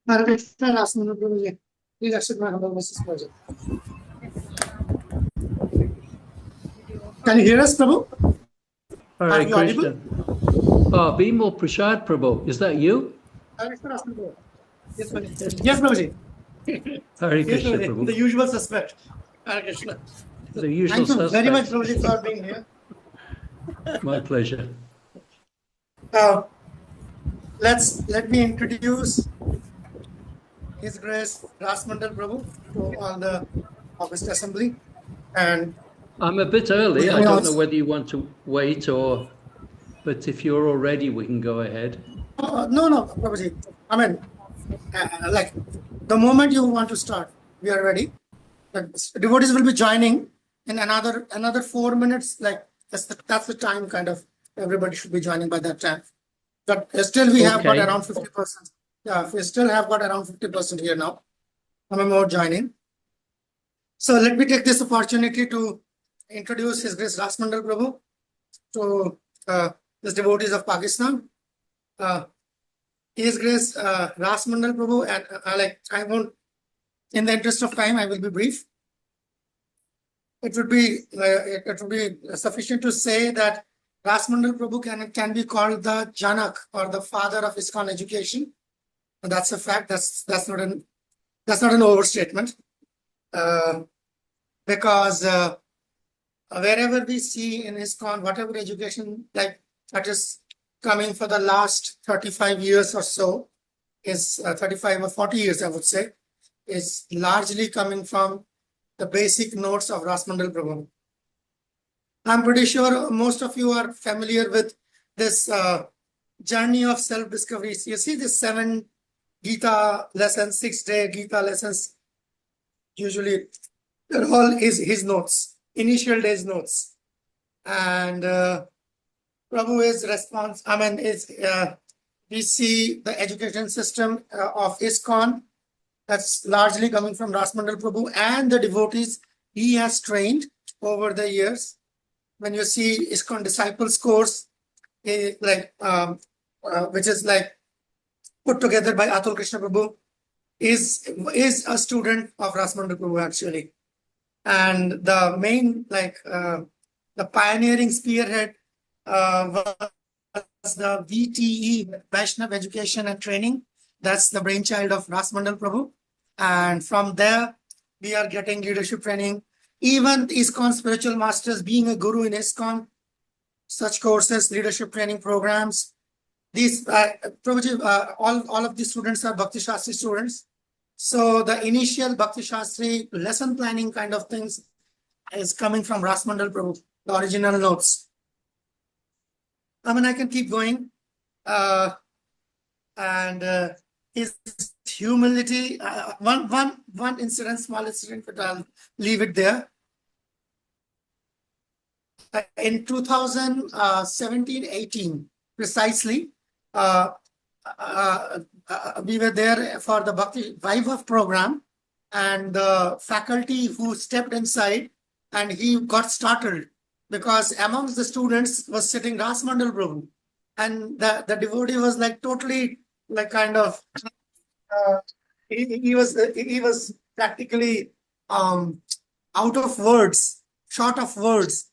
Hare Krishna, RASAMANDALA Prabhuji. Please accept my humble message, Prabhuji. Can you hear us, Prabhu? Hare Krishna. Bimal Prasad Prabhu, is that you? Hare Krishna, RASAMANDALA Prabhu. Yes, Prabhuji. Yes, Prabhuji. Hare Krishna, Yes, Prabhu. The usual suspect. Hare Krishna. The usual Thank you suspect. very much, Prabhuji, for being here. My pleasure. Let me introduce His Grace RASAMANDALA Prabhu to all the August Assembly. And I'm a bit early. I don't know whether you want to wait but if you're all ready, we can go ahead. No, Prabhuji. I mean, like the moment you want to start, we are ready. Devotees will be joining in another 4 minutes. Like that's the time. Kind of everybody should be joining by that time. But still, we have got around 50%. Yeah, we still have got around 50% here now. Some more joining. So let me take this opportunity to introduce His Grace RASAMANDALA Prabhu to the devotees of Pakistan. His Grace RASAMANDALA Prabhu, and I won't, in the interest of time, I will be brief. It would be sufficient to say that RASAMANDALA Prabhu can be called the Janak, or the father of ISKCON education. And that's a fact. That's not an overstatement. Because wherever we see in ISKCON, whatever education that is coming for the last 35 years or so is 35 or 40 years, I would say, is largely coming from the basic notes of Rasamandal Prabhu. I'm pretty sure most of you are familiar with this journey of self-discovery. You see the 7 Gita lessons, 6-day Gita lessons, usually they're all his notes, initial days notes. And Prabhu is response, we see the education system of ISKCON, that's largely coming from Rasamandal Prabhu and the devotees he has trained over the years. When you see ISKCON Disciples course, which is like put together by Atul Krishna Prabhu, is a student of Rasamandal Prabhu actually. And the main, the pioneering spearhead was the VTE, Vaishnav Education and Training. That's the brainchild of Rasamandal Prabhu. And from there, we are getting leadership training. Even ISKCON spiritual masters, being a guru in ISKCON, such courses, leadership training programs. These, Prabhuji, all of these students are Bhakti Shastri students. So the initial Bhakti Shastri lesson planning kind of things is coming from Rasamandal Prabhu, the original notes. I can keep going. His humility, one incident, small incident, but I'll leave it there. In 2017-18, precisely, we were there for the Bhakti Vaibhav program, and the faculty who stepped inside, and he got startled because amongst the students was sitting Rasamandal Prabhu, and the devotee was like totally he was practically out of words, short of words.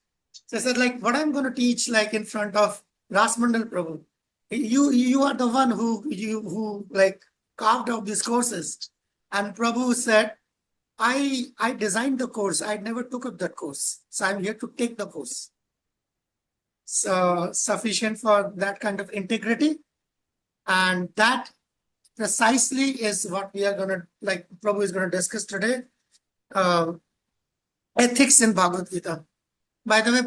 So I said, what I'm going to teach in front of Rasamandal Prabhu. You are the one who carved out these courses. And Prabhu said, I designed the course. I never took up that course. So I'm here to take the course. So sufficient for that kind of integrity. And that precisely is what we are going to, Prabhu is going to discuss today. Ethics in Bhagavad Gita. By the way,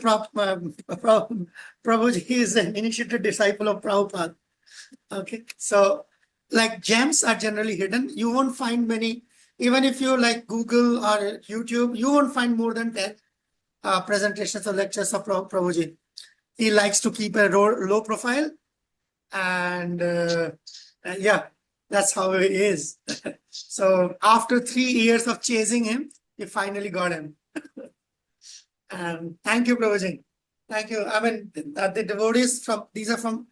Prabhuji is an initiated disciple of Prabhupada. Okay, so gems are generally hidden. You won't find many, even if you Google or YouTube, you won't find more than 10 presentations or lectures of Prabhuji. He likes to keep a low profile, and yeah, that's how he is. So after 3 years of chasing him, he finally got him. Thank you, Prabhuji. Thank you. The devotees these are from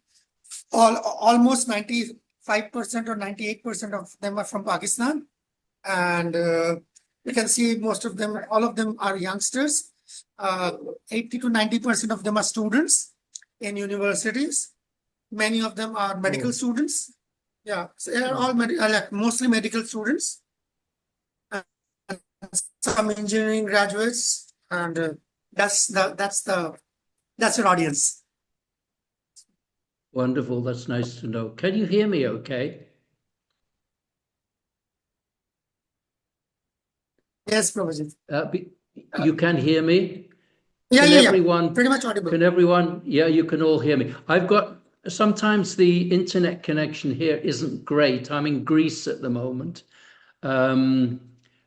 almost 95% or 98% of them are from Pakistan. And you can see most of them, all of them are youngsters. 80 to 90% of them are students in universities. Many of them are medical students. Yeah, so they are all mostly medical students. And some engineering graduates. And that's your audience. Wonderful. That's nice to know. Can you hear me okay? Yes, Prabhuji. You can hear me? Yeah, everyone, pretty much audible. Can everyone? Yeah, you can all hear me. Sometimes the internet connection here isn't great. I'm in Greece at the moment.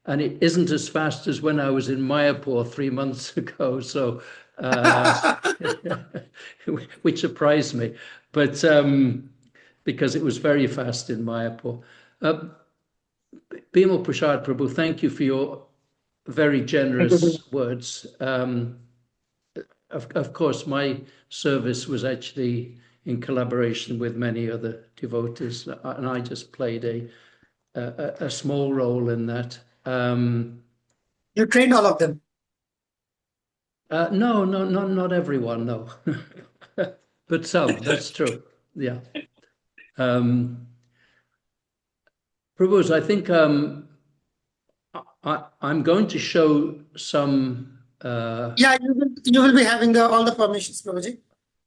And it isn't as fast as when I was in Mayapur 3 months ago, so which surprised me. But because it was very fast in Mayapur. Bimal Prasad Prabhu, thank you for your very generous words. Of course, my service was actually in collaboration with many other devotees, and I just played a small role in that. You trained all of them? No, not everyone, no. But some, that's true. Yeah. Prabhus, I think I'm going to show some... yeah, you will be having all the permissions, Prabhuji.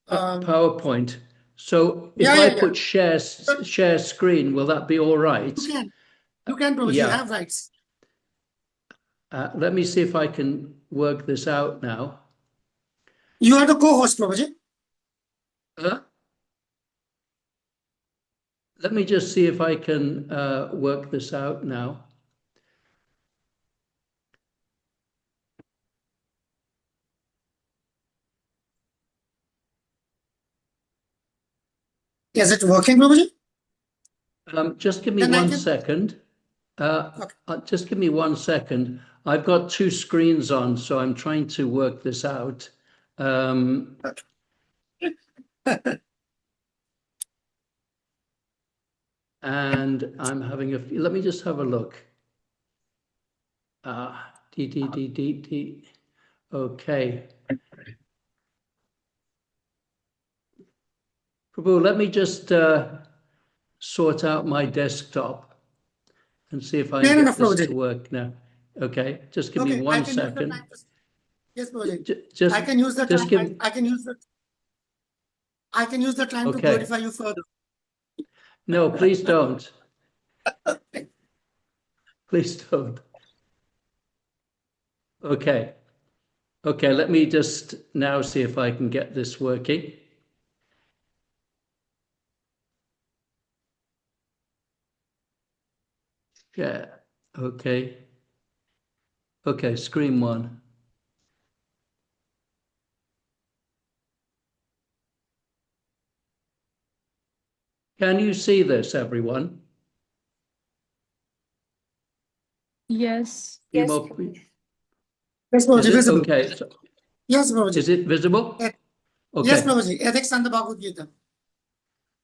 PowerPoint. So if I put share screen, will that be all right? You can, Prabhuji. You have rights. Let me see if I can work this out now. You are the co-host, Prabhuji. Let me just see if I can work this out now. Is it working, Prabhuji? Just give me one second. Just give me 1 second. I've got 2 screens on, so I'm trying to work this out. And I'm having let me just have a look. Okay. Prabhu, let me just sort out my desktop and see if I can get this to work now. Okay, just give me 1 second. Yes, Prabhuji. I can use the time. I can use the time to glorify you further. No, please don't. Please don't. Okay. Okay, let me just now see if I can get this working. Yeah, okay. Okay, screen 1. Can you see this, everyone? Yes. Yes, Prabhuji, visible. Okay. Yes, Prabhuji. Is it visible? Okay. Yes, Prabhuji. Ethics and the Bhagavad Gita.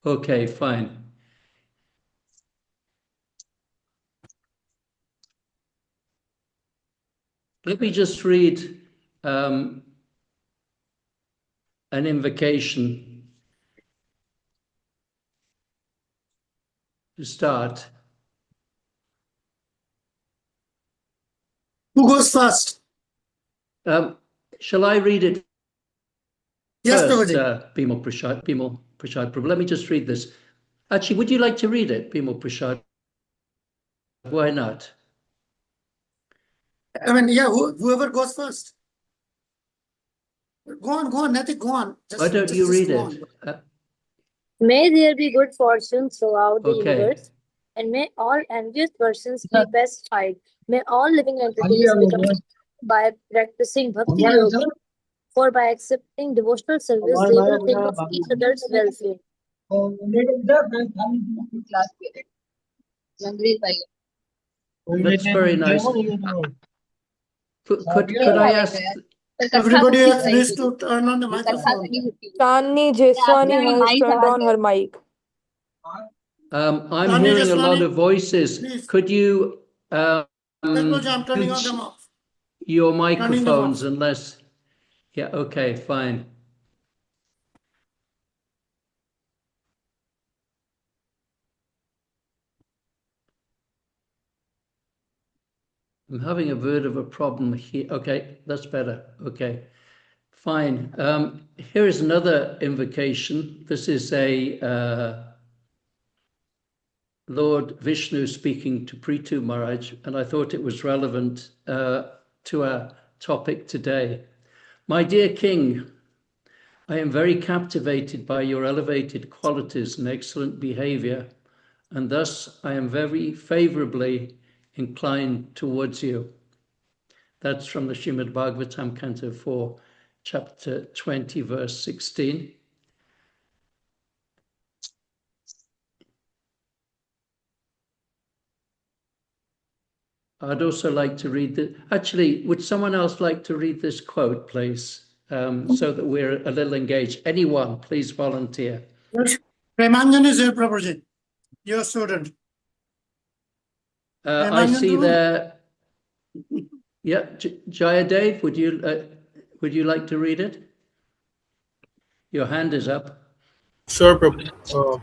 Okay, fine. Let me just read an invocation to start. Who goes first? Shall I read it Yes, first, Prabhuji. Bimal Prashad Prabhu? Let me just read this. Actually, would you like to read it, Bimal Prashad? Why not? I mean, whoever goes first. Go on, Natik, go on. Why don't you read it? May there be good fortune throughout the universe, and may all envious persons be pacified. May all living entities become by practicing bhakti yoga, for by accepting devotional service, they will think of each other's welfare. That's very nice. Could I ask? Everybody please to turn on the microphone. Chandni Jeswani has turned on her mic. I'm hearing a lot of voices. Please. Could you I'm turning on them off. your microphones unless... Yeah, okay, fine. I'm having a bit of a problem here. Okay, that's better. Okay, fine. Here is another invocation. This is a Lord Vishnu speaking to Prithu Maharaj, and I thought it was relevant to our topic today. My dear King, I am very captivated by your elevated qualities and excellent behavior, and thus I am very favorably inclined towards you. That's from the Srimad Bhagavatam, Canto 4, Chapter 20, verse 16. I'd also like to read the... Actually, would someone else like to read this quote, please, so that we're a little engaged? Anyone, please volunteer. Premanjan is here, Prabhuji. Your student. I see there... Yeah, Jayadev, would you like to read it? Your hand is up. Sure, Prabhu.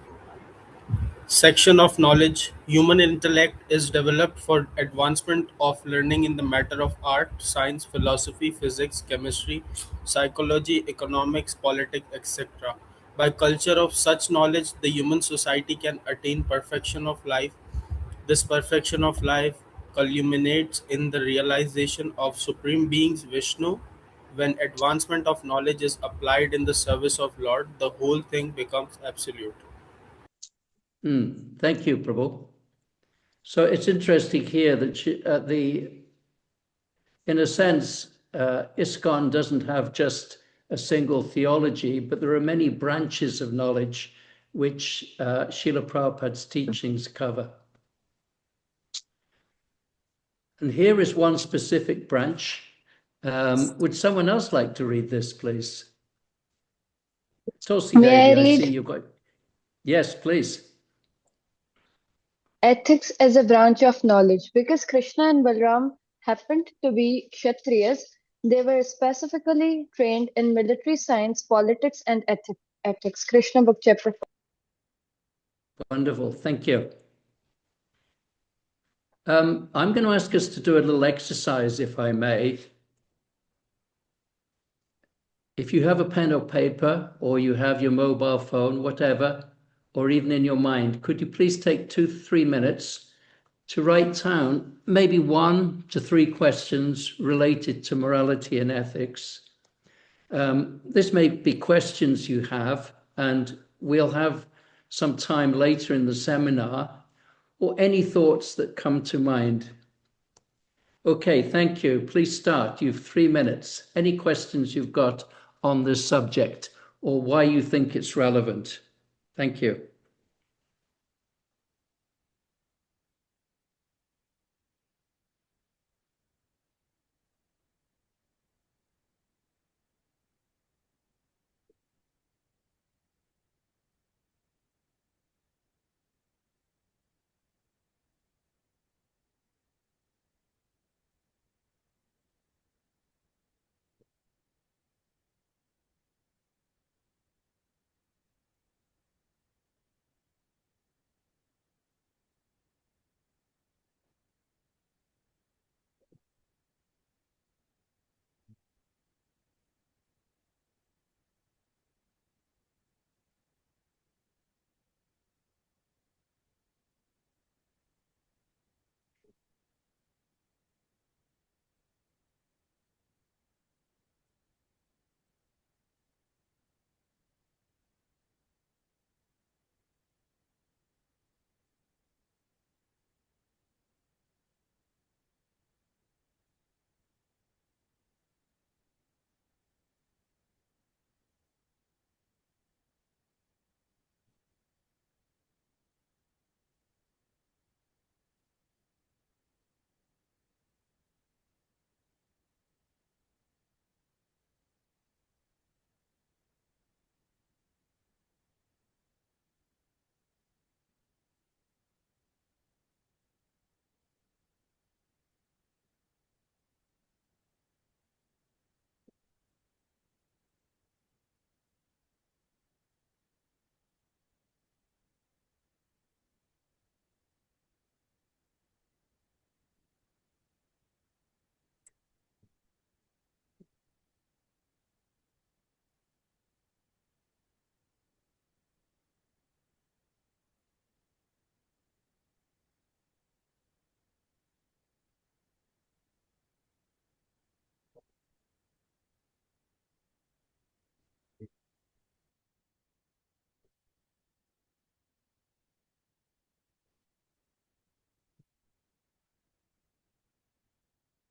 Section of knowledge. Human intellect is developed for advancement of learning in the matter of art, science, philosophy, physics, chemistry, psychology, economics, politics, etc. By culture of such knowledge, the human society can attain perfection of life. This perfection of life culminates in the realization of Supreme Being's Vishnu. When advancement of knowledge is applied in the service of Lord, the whole thing becomes absolute. Thank you, Prabhu. So it's interesting here that in a sense, ISKCON doesn't have just a single theology, but there are many branches of knowledge which Srila Prabhupada's teachings cover. And here is one specific branch. Would someone else like to read this, please? Tulsi May I Devi, I read? see you've got... Yes, please. Ethics as a branch of knowledge. Because Krishna and Balram happened to be Kshatriyas, they were specifically trained in military science, politics, and ethics. Krishna book chapter 4. Wonderful, thank you. I'm going to ask us to do a little exercise, if I may. If you have a pen or paper, or you have your mobile phone, whatever, or even in your mind, could you please take 2 to 3 minutes to write down maybe 1 to 3 questions related to morality and ethics? This may be questions you have, and we'll have some time later in the seminar, or any thoughts that come to mind. Okay, thank you. Please start. You have 3 minutes. Any questions you've got on this subject, or why you think it's relevant? Thank you.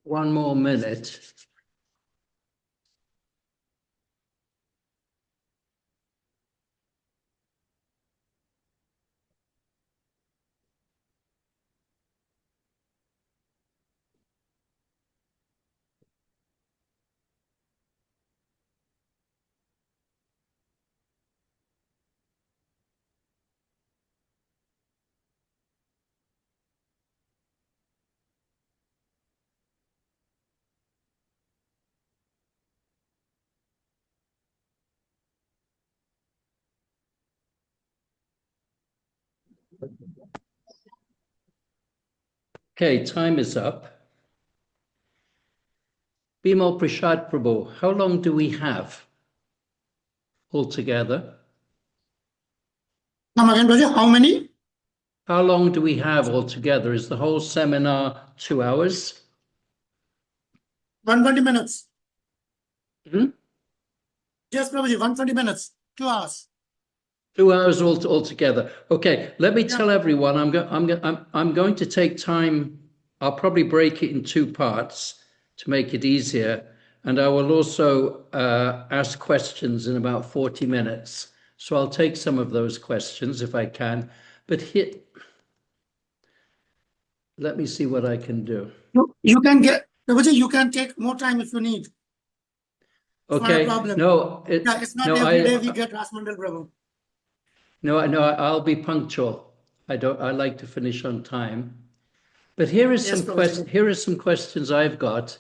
One more minute. Okay, time is up. Bimal Prashad Prabhu, how long do we have altogether? Come again, Prabhuji, how many? How long do we have altogether? Is the whole seminar 2 hours? 120 minutes. Hmm? Yes, Prabhuji, 120 minutes, 2 hours. 2 hours altogether. Okay, let me tell everyone. I'm going to take time. I'll probably break it in 2 parts to make it easier, and I will also ask questions in about 40 minutes. So I'll take some of those questions if I can. But here, let me see what I can do. You can get, Prabhuji, you can take more time if you need. Okay. Not a problem. No, it's not every day we get Rasamandal, Prabhu. No, I'll be punctual. I like to finish on time. But here is here are some questions I've got.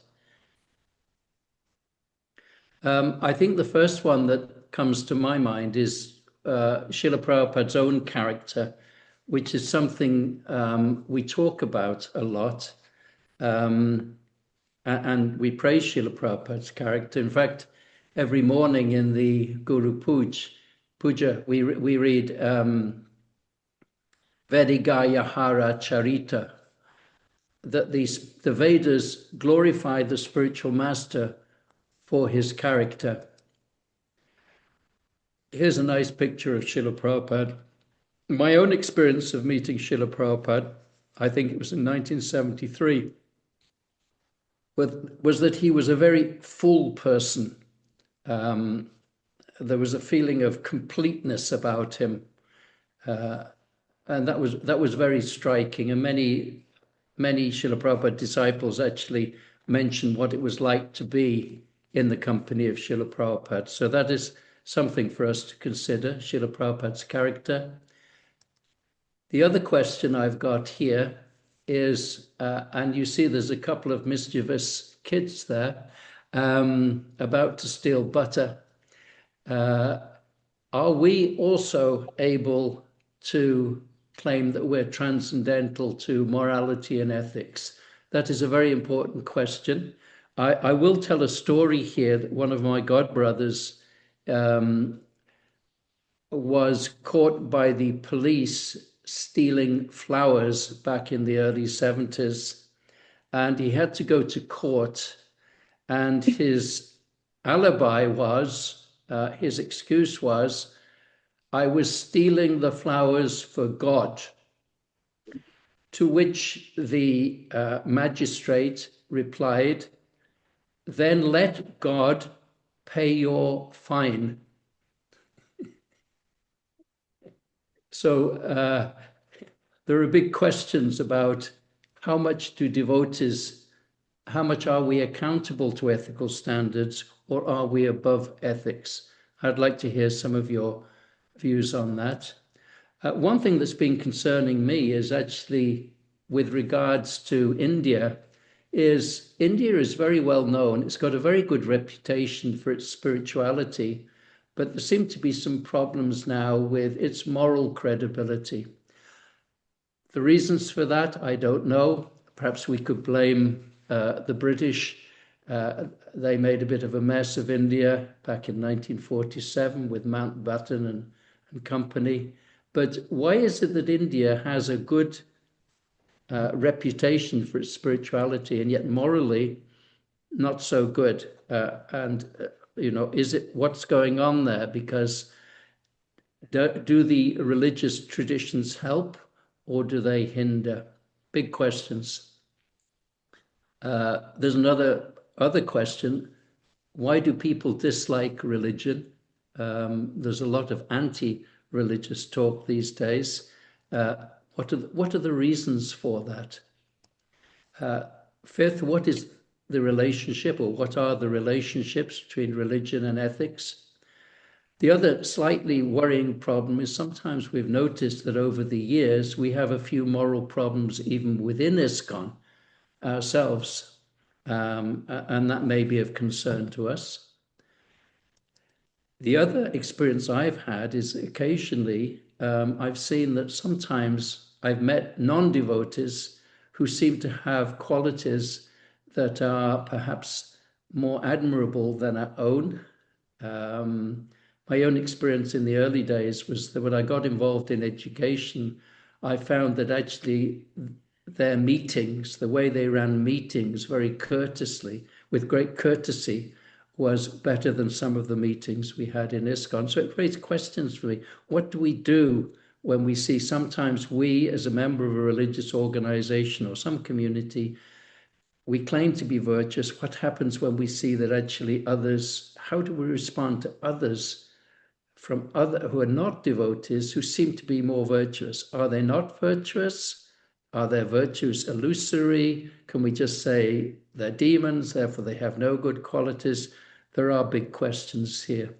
I think the first one that comes to my mind is Srila Prabhupada's own character, which is something we talk about a lot. And we praise Srila Prabhupada's character. In fact, every morning in the Guru Puja, we read Vedigaya Hara Charita, that the Vedas glorify the spiritual master for his character. Here's a nice picture of Srila Prabhupada. My own experience of meeting Srila Prabhupada, I think it was in 1973, was that he was a very full person. There was a feeling of completeness about him. And that was very striking. And many Srila Prabhupada disciples actually mentioned what it was like to be in the company of Srila Prabhupada. So that is something for us to consider, Srila Prabhupada's character. The other question I've got here is, and you see there's a couple of mischievous kids there about to steal butter. Are we also able to claim that we're transcendental to morality and ethics? That is a very important question. I will tell a story here that one of my godbrothers was caught by the police stealing flowers back in the early 70s, and he had to go to court, and his alibi was, his excuse was, I was stealing the flowers for God. To which the magistrate replied, then let God pay your fine. So there are big questions about how much are we accountable to ethical standards, or are we above ethics? I'd like to hear some of your views on that. One thing that's been concerning me is actually with regards to India is very well known. It's got a very good reputation for its spirituality, but there seem to be some problems now with its moral credibility. The reasons for that, I don't know. Perhaps we could blame the British. They made a bit of a mess of India back in 1947 with Mountbatten and company. But why is it that India has a good reputation for its spirituality and yet morally not so good? Is it what's going on there? Because do the religious traditions help or do they hinder? Big questions. There's other question. Why do people dislike religion? There's a lot of anti-religious talk these days. What are the reasons for that? Fifth, what is the relationship, or what are the relationships between religion and ethics? The other slightly worrying problem is sometimes we've noticed that over the years we have a few moral problems even within ISKCON ourselves, and that may be of concern to us. The other experience I've had is occasionally I've seen that sometimes I've met non-devotees who seem to have qualities that are perhaps more admirable than our own. my own experience in the early days was that when I got involved in education, I found that actually their meetings, the way they ran meetings very courteously, with great courtesy, was better than some of the meetings we had in ISKCON. So it raised questions for me. What do we do when we see sometimes we, as a member of a religious organization or some community, we claim to be virtuous? What happens when we see that actually others, how do we respond to others from other who are not devotees who seem to be more virtuous? Are they not virtuous? Are their virtues illusory? Can we just say they're demons, therefore they have no good qualities? There are big questions here.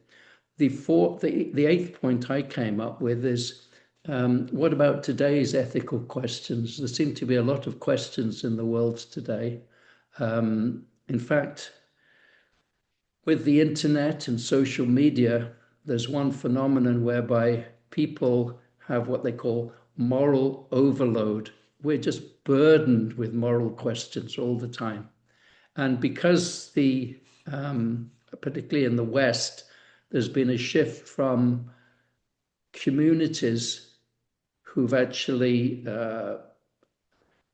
The eighth point I came up with is, what about today's ethical questions? There seem to be a lot of questions in the world today. In fact, with the internet and social media, there's one phenomenon whereby people have what they call moral overload. We're just burdened with moral questions all the time. And because particularly in the West, there's been a shift from communities who've actually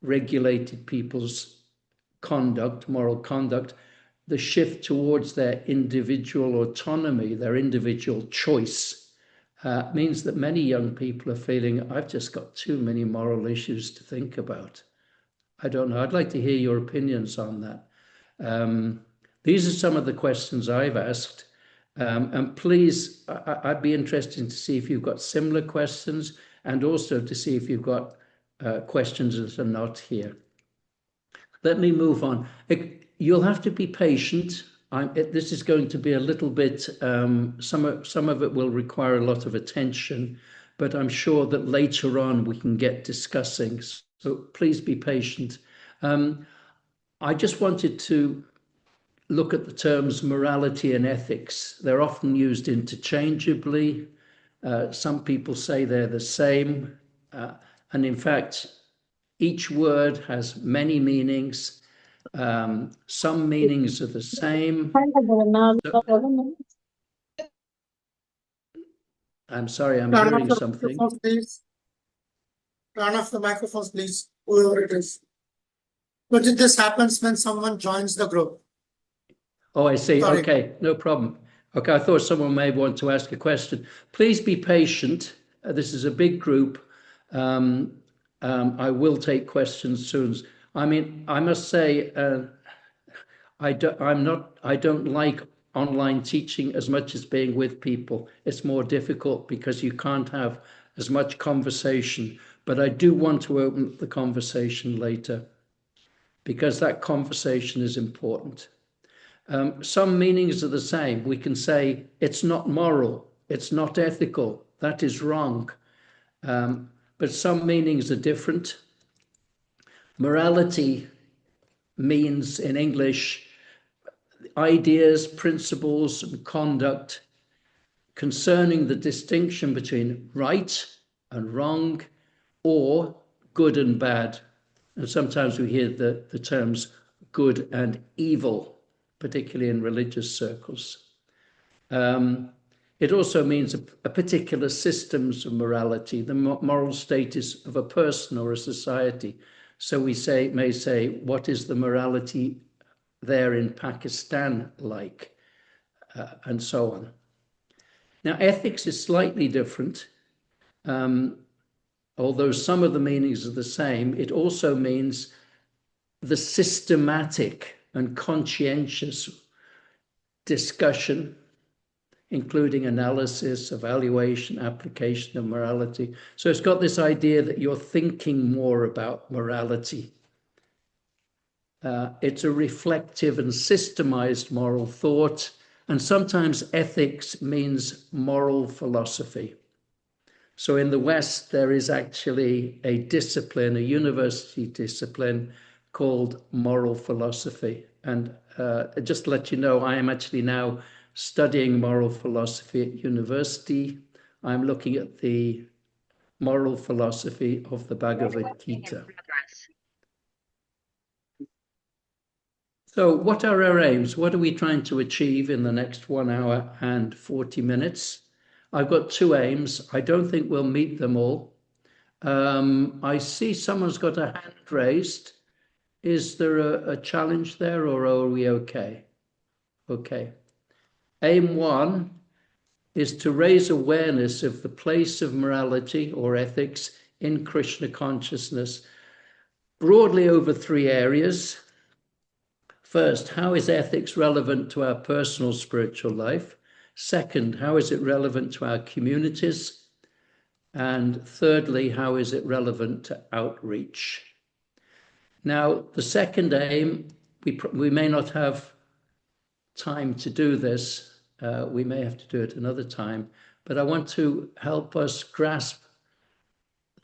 regulated people's conduct, moral conduct, the shift towards their individual autonomy, their individual choice, means that many young people are feeling, I've just got too many moral issues to think about. I don't know. I'd like to hear your opinions on that. These are some of the questions I've asked. And please, I'd be interested to see if you've got similar questions and also to see if you've got questions that are not here. Let me move on. You'll have to be patient. This is going to be a little bit, some of it will require a lot of attention, but I'm sure that later on we can get discussing. So please be patient. I just wanted to look at the terms morality and ethics. They're often used interchangeably. Some people say they're the same. And in fact, each word has many meanings. Some meanings are the same. I'm sorry, I'm Turn off hearing the something. microphones, please. Turn off the microphones, please, whoever it is. But this happens when someone joins the group. Oh, I see. Sorry. Okay, no problem. Okay, I thought someone may want to ask a question. Please be patient. This is a big group. I will take questions soon. I mean, I must say, I don't like online teaching as much as being with people. It's more difficult because you can't have as much conversation. But I do want to open the conversation later because that conversation is important. Some meanings are the same. We can say it's not moral, it's not ethical, that is wrong. But some meanings are different. Morality means in English ideas, principles, and conduct concerning the distinction between right and wrong or good and bad. And sometimes we hear the terms good and evil, particularly in religious circles. It also means a particular systems of morality, the moral status of a person or a society. So we may say, what is the morality there in Pakistan like? And so on. Now, ethics is slightly different. Although some of the meanings are the same, it also means the systematic and conscientious discussion, including analysis, evaluation, application of morality. So it's got this idea that you're thinking more about morality. It's a reflective and systemized moral thought, and sometimes ethics means moral philosophy. So in the West, there is actually a discipline, a university discipline called moral philosophy. And just to let you know, I am actually now studying moral philosophy at university. I'm looking at the moral philosophy of the Bhagavad Gita. So what are our aims? What are we trying to achieve in the next 1 hour and 40 minutes? I've got two aims. I don't think we'll meet them all. I see someone's got a hand raised. Is there a challenge there, or are we okay? Okay. Aim 1 is to raise awareness of the place of morality or ethics in Krishna consciousness, broadly over 3 areas. First, how is ethics relevant to our personal spiritual life? Second, how is it relevant to our communities? And thirdly, how is it relevant to outreach? Now, the second aim, we may not have time to do this. We may have to do it another time, but I want to help us grasp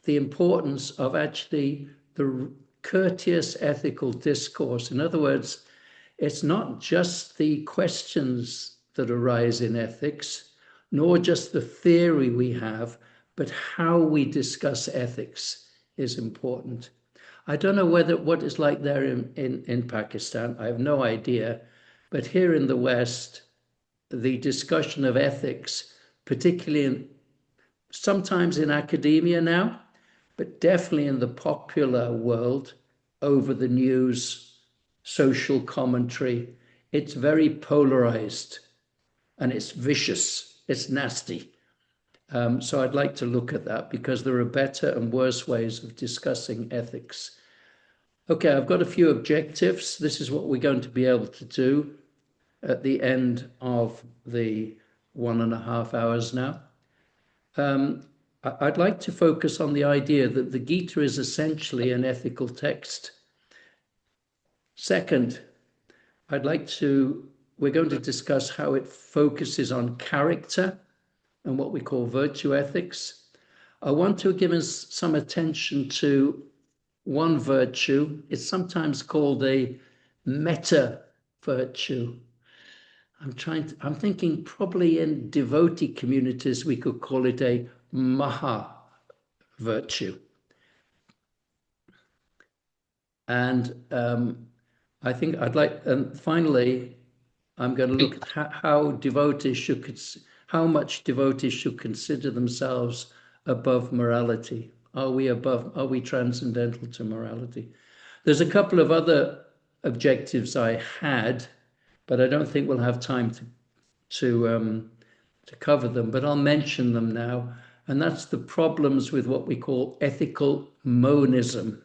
the importance of actually the courteous ethical discourse. In other words, it's not just the questions that arise in ethics, nor just the theory we have, but how we discuss ethics is important. I don't know what it's like there in Pakistan. I have no idea. But here in the West, the discussion of ethics, particularly sometimes in academia now, but definitely in the popular world, over the news, social commentary, it's very polarized and it's vicious, it's nasty. So I'd like to look at that because there are better and worse ways of discussing ethics. Okay, I've got a few objectives. This is what we're going to be able to do at the end of the 1.5 hours now. I'd like to focus on the idea that the Gita is essentially an ethical text. Second, we're going to discuss how it focuses on character and what we call virtue ethics. I want to give us some attention to one virtue. It's sometimes called a meta virtue. I'm thinking probably in devotee communities, we could call it a maha virtue. And I think and finally, I'm going to look at how much devotees should consider themselves above morality. Are we transcendental to morality? There's a couple of other objectives I had, but I don't think we'll have time to cover them, but I'll mention them now. And that's the problems with what we call ethical monism.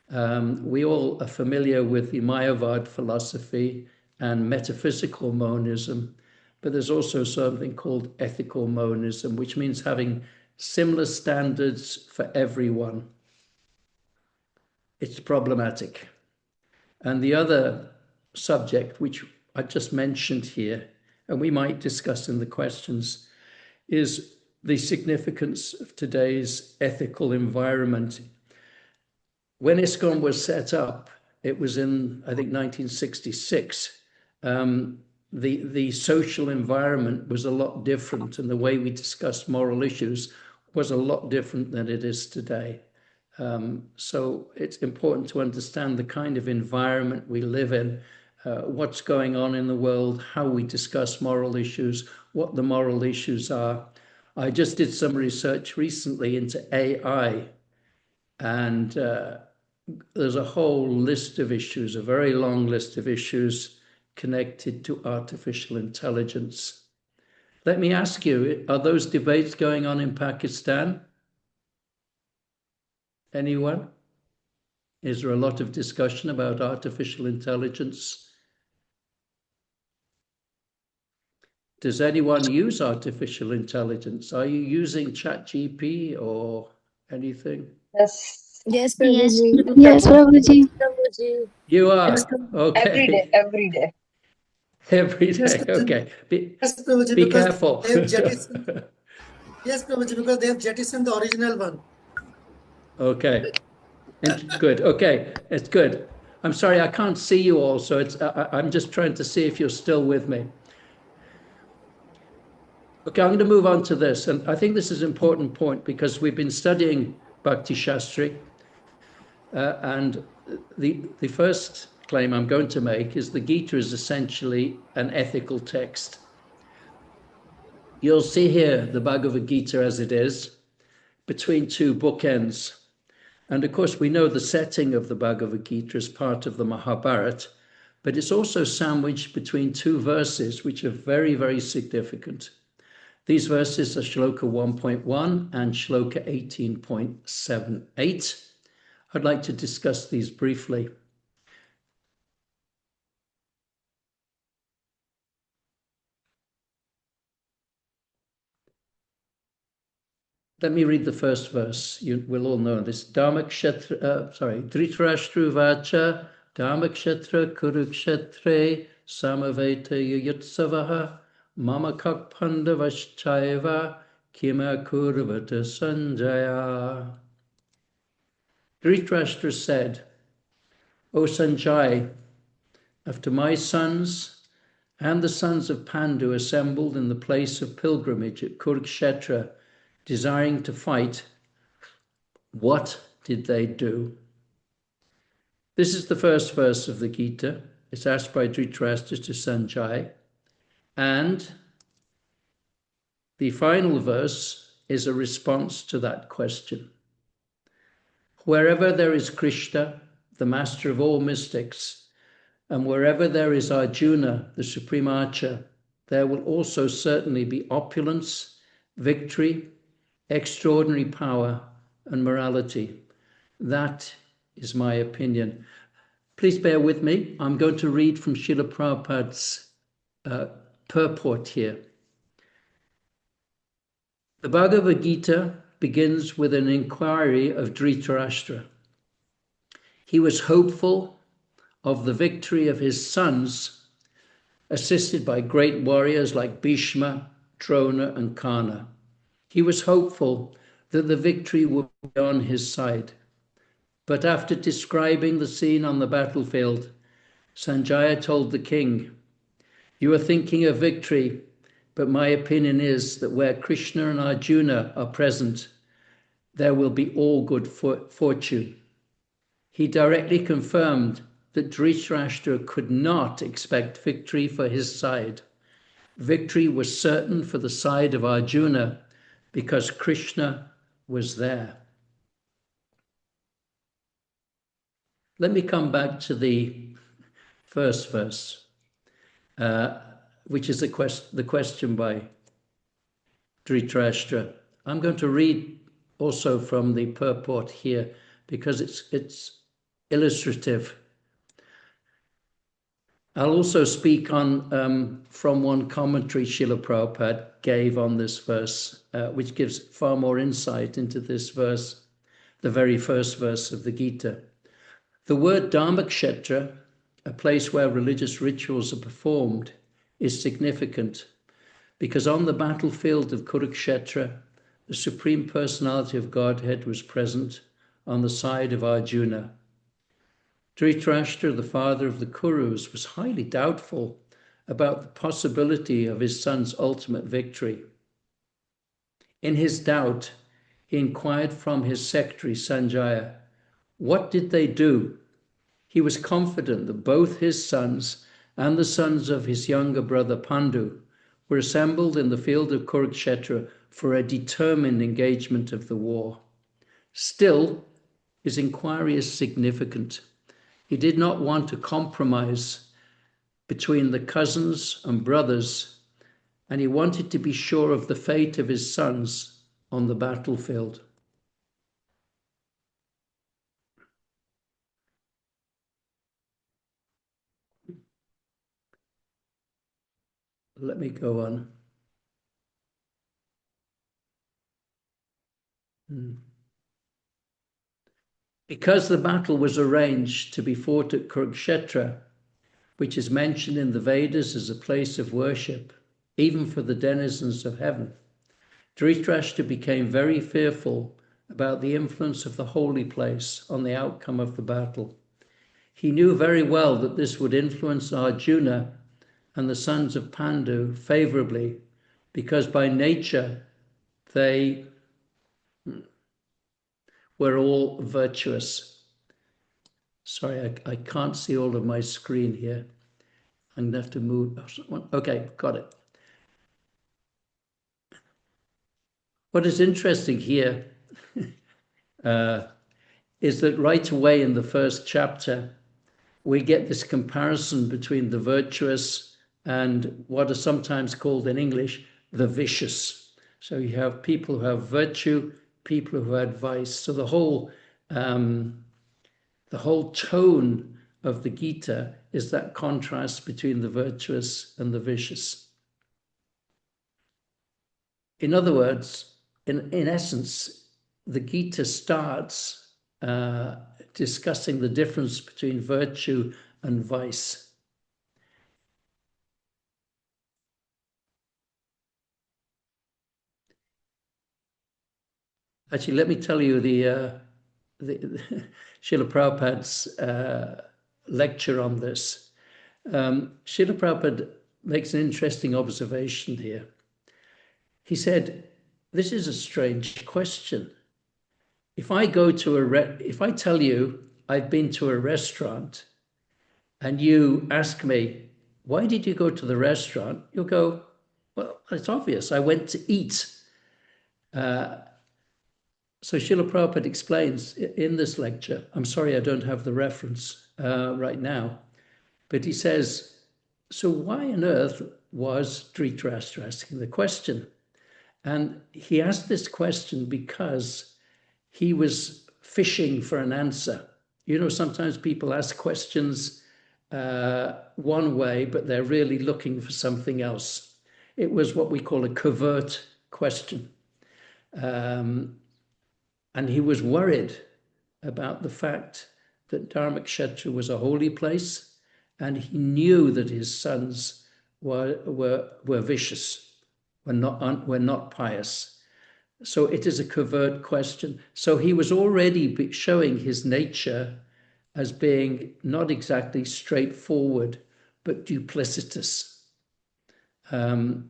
We all are familiar with the Mayavad philosophy and metaphysical monism, but there's also something called ethical monism, which means having similar standards for everyone. It's problematic. And the other subject, which I just mentioned here, and we might discuss in the questions, is the significance of today's ethical environment. When ISKCON was set up, it was in, I think, 1966. The social environment was a lot different, and the way we discussed moral issues was a lot different than it is today. So it's important to understand the kind of environment we live in, what's going on in the world, how we discuss moral issues, what the moral issues are. I just did some research recently into AI, and there's a whole list of issues, a very long list of issues connected to artificial intelligence. Let me ask you, are those debates going on in Pakistan? Anyone? Is there a lot of discussion about artificial intelligence? Does anyone use artificial intelligence? Are you using ChatGPT or anything? Yes. Yes, Yes, Prabhuji. yes, Prabhuji. Prabhuji. You are? Okay. Every day. Every day, Yes, okay. yes, Prabhuji, Be because careful. they have jettisoned. Yes, Prabhuji, because they have jettisoned the original one. Okay. Good. Okay, it's good. I'm sorry, I can't see you all, so I'm just trying to see if you're still with me. Okay, I'm going to move on to this, and I think this is an important point because we've been studying Bhakti Shastri, and the first claim I'm going to make is the Gita is essentially an ethical text. You'll see here the Bhagavad Gita as it is, between two bookends. And of course, we know the setting of the Bhagavad Gita as part of the Mahabharata, but it's also sandwiched between two verses, which are very, very significant. These verses are Shloka 1.1 and Shloka 18.78. I'd like to discuss these briefly. Let me read the first verse. You will all know this. Dhritarashtra vacha, Dharmakshetra Kurukshetre, Samaveta Yutsavaha, Mama Kakpandavaschaiva, Kima Kurvata Sanjaya. Dhritarashtra said, O Sanjay, after my sons and the sons of Pandu assembled in the place of pilgrimage at Kurukshetra, desiring to fight, what did they do? This is the first verse of the Gita. It's asked by Dhritarashtra to Sanjay. And the final verse is a response to that question. Wherever there is Krishna, the master of all mystics, and wherever there is Arjuna, the supreme archer, there will also certainly be opulence, victory, extraordinary power, and morality. That is my opinion. Please bear with me. I'm going to read from Srila Prabhupada's purport here. The Bhagavad Gita begins with an inquiry of Dhritarashtra. He was hopeful of the victory of his sons, assisted by great warriors like Bhishma, Drona, and Karna. He was hopeful that the victory would be on his side. But after describing the scene on the battlefield, Sanjaya told the king, "You are thinking of victory, but my opinion is that where Krishna and Arjuna are present, there will be all good fortune." He directly confirmed that Dhritarashtra could not expect victory for his side. Victory was certain for the side of Arjuna because Krishna was there. Let me come back to the first verse, which is the question by Dhritarashtra. I'm going to read also from the purport here because it's illustrative. I'll also speak on from one commentary Srila Prabhupada gave on this verse, which gives far more insight into this verse, the very first verse of the Gita. The word Dharmakshetra, a place where religious rituals are performed, is significant because on the battlefield of Kurukshetra, the Supreme Personality of Godhead was present on the side of Arjuna. Dhritarashtra, the father of the Kurus, was highly doubtful about the possibility of his son's ultimate victory. In his doubt, he inquired from his secretary Sanjaya, what did they do? He was confident that both his sons and the sons of his younger brother Pandu were assembled in the field of Kurukshetra for a determined engagement of the war. Still, his inquiry is significant. He did not want to compromise between the cousins and brothers, and he wanted to be sure of the fate of his sons on the battlefield. Let me go on. Because the battle was arranged to be fought at Kurukshetra, which is mentioned in the Vedas as a place of worship, even for the denizens of heaven, Dhritarashtra became very fearful about the influence of the holy place on the outcome of the battle. He knew very well that this would influence Arjuna and the sons of Pandu favorably, because by nature they were all virtuous. Sorry, I can't see all of my screen here. I'm going to have to move. Okay, got it. What is interesting here is that right away in the first chapter, we get this comparison between the virtuous and what are sometimes called in English, the vicious. So you have people who have virtue, people who have vice. So the whole tone of the Gita is that contrast between the virtuous and the vicious. In other words, in essence, the Gita starts discussing the difference between virtue and vice. Actually, let me tell you the Srila Prabhupada's lecture on this. Srila Prabhupada makes an interesting observation here. He said, this is a strange question. If I go to if I tell you I've been to a restaurant and you ask me, why did you go to the restaurant? You'll go, well, it's obvious. I went to eat. So Srila Prabhupada explains in this lecture, I'm sorry I don't have the reference right now, but he says, so why on earth was Dhritarashtra asking the question? And he asked this question because he was fishing for an answer. You know, sometimes people ask questions one way, but they're really looking for something else. It was what we call a covert question. And he was worried about the fact that Dharmakshetra was a holy place, and he knew that his sons were vicious, were not pious. So it is a covert question. So he was already showing his nature as being not exactly straightforward, but duplicitous. And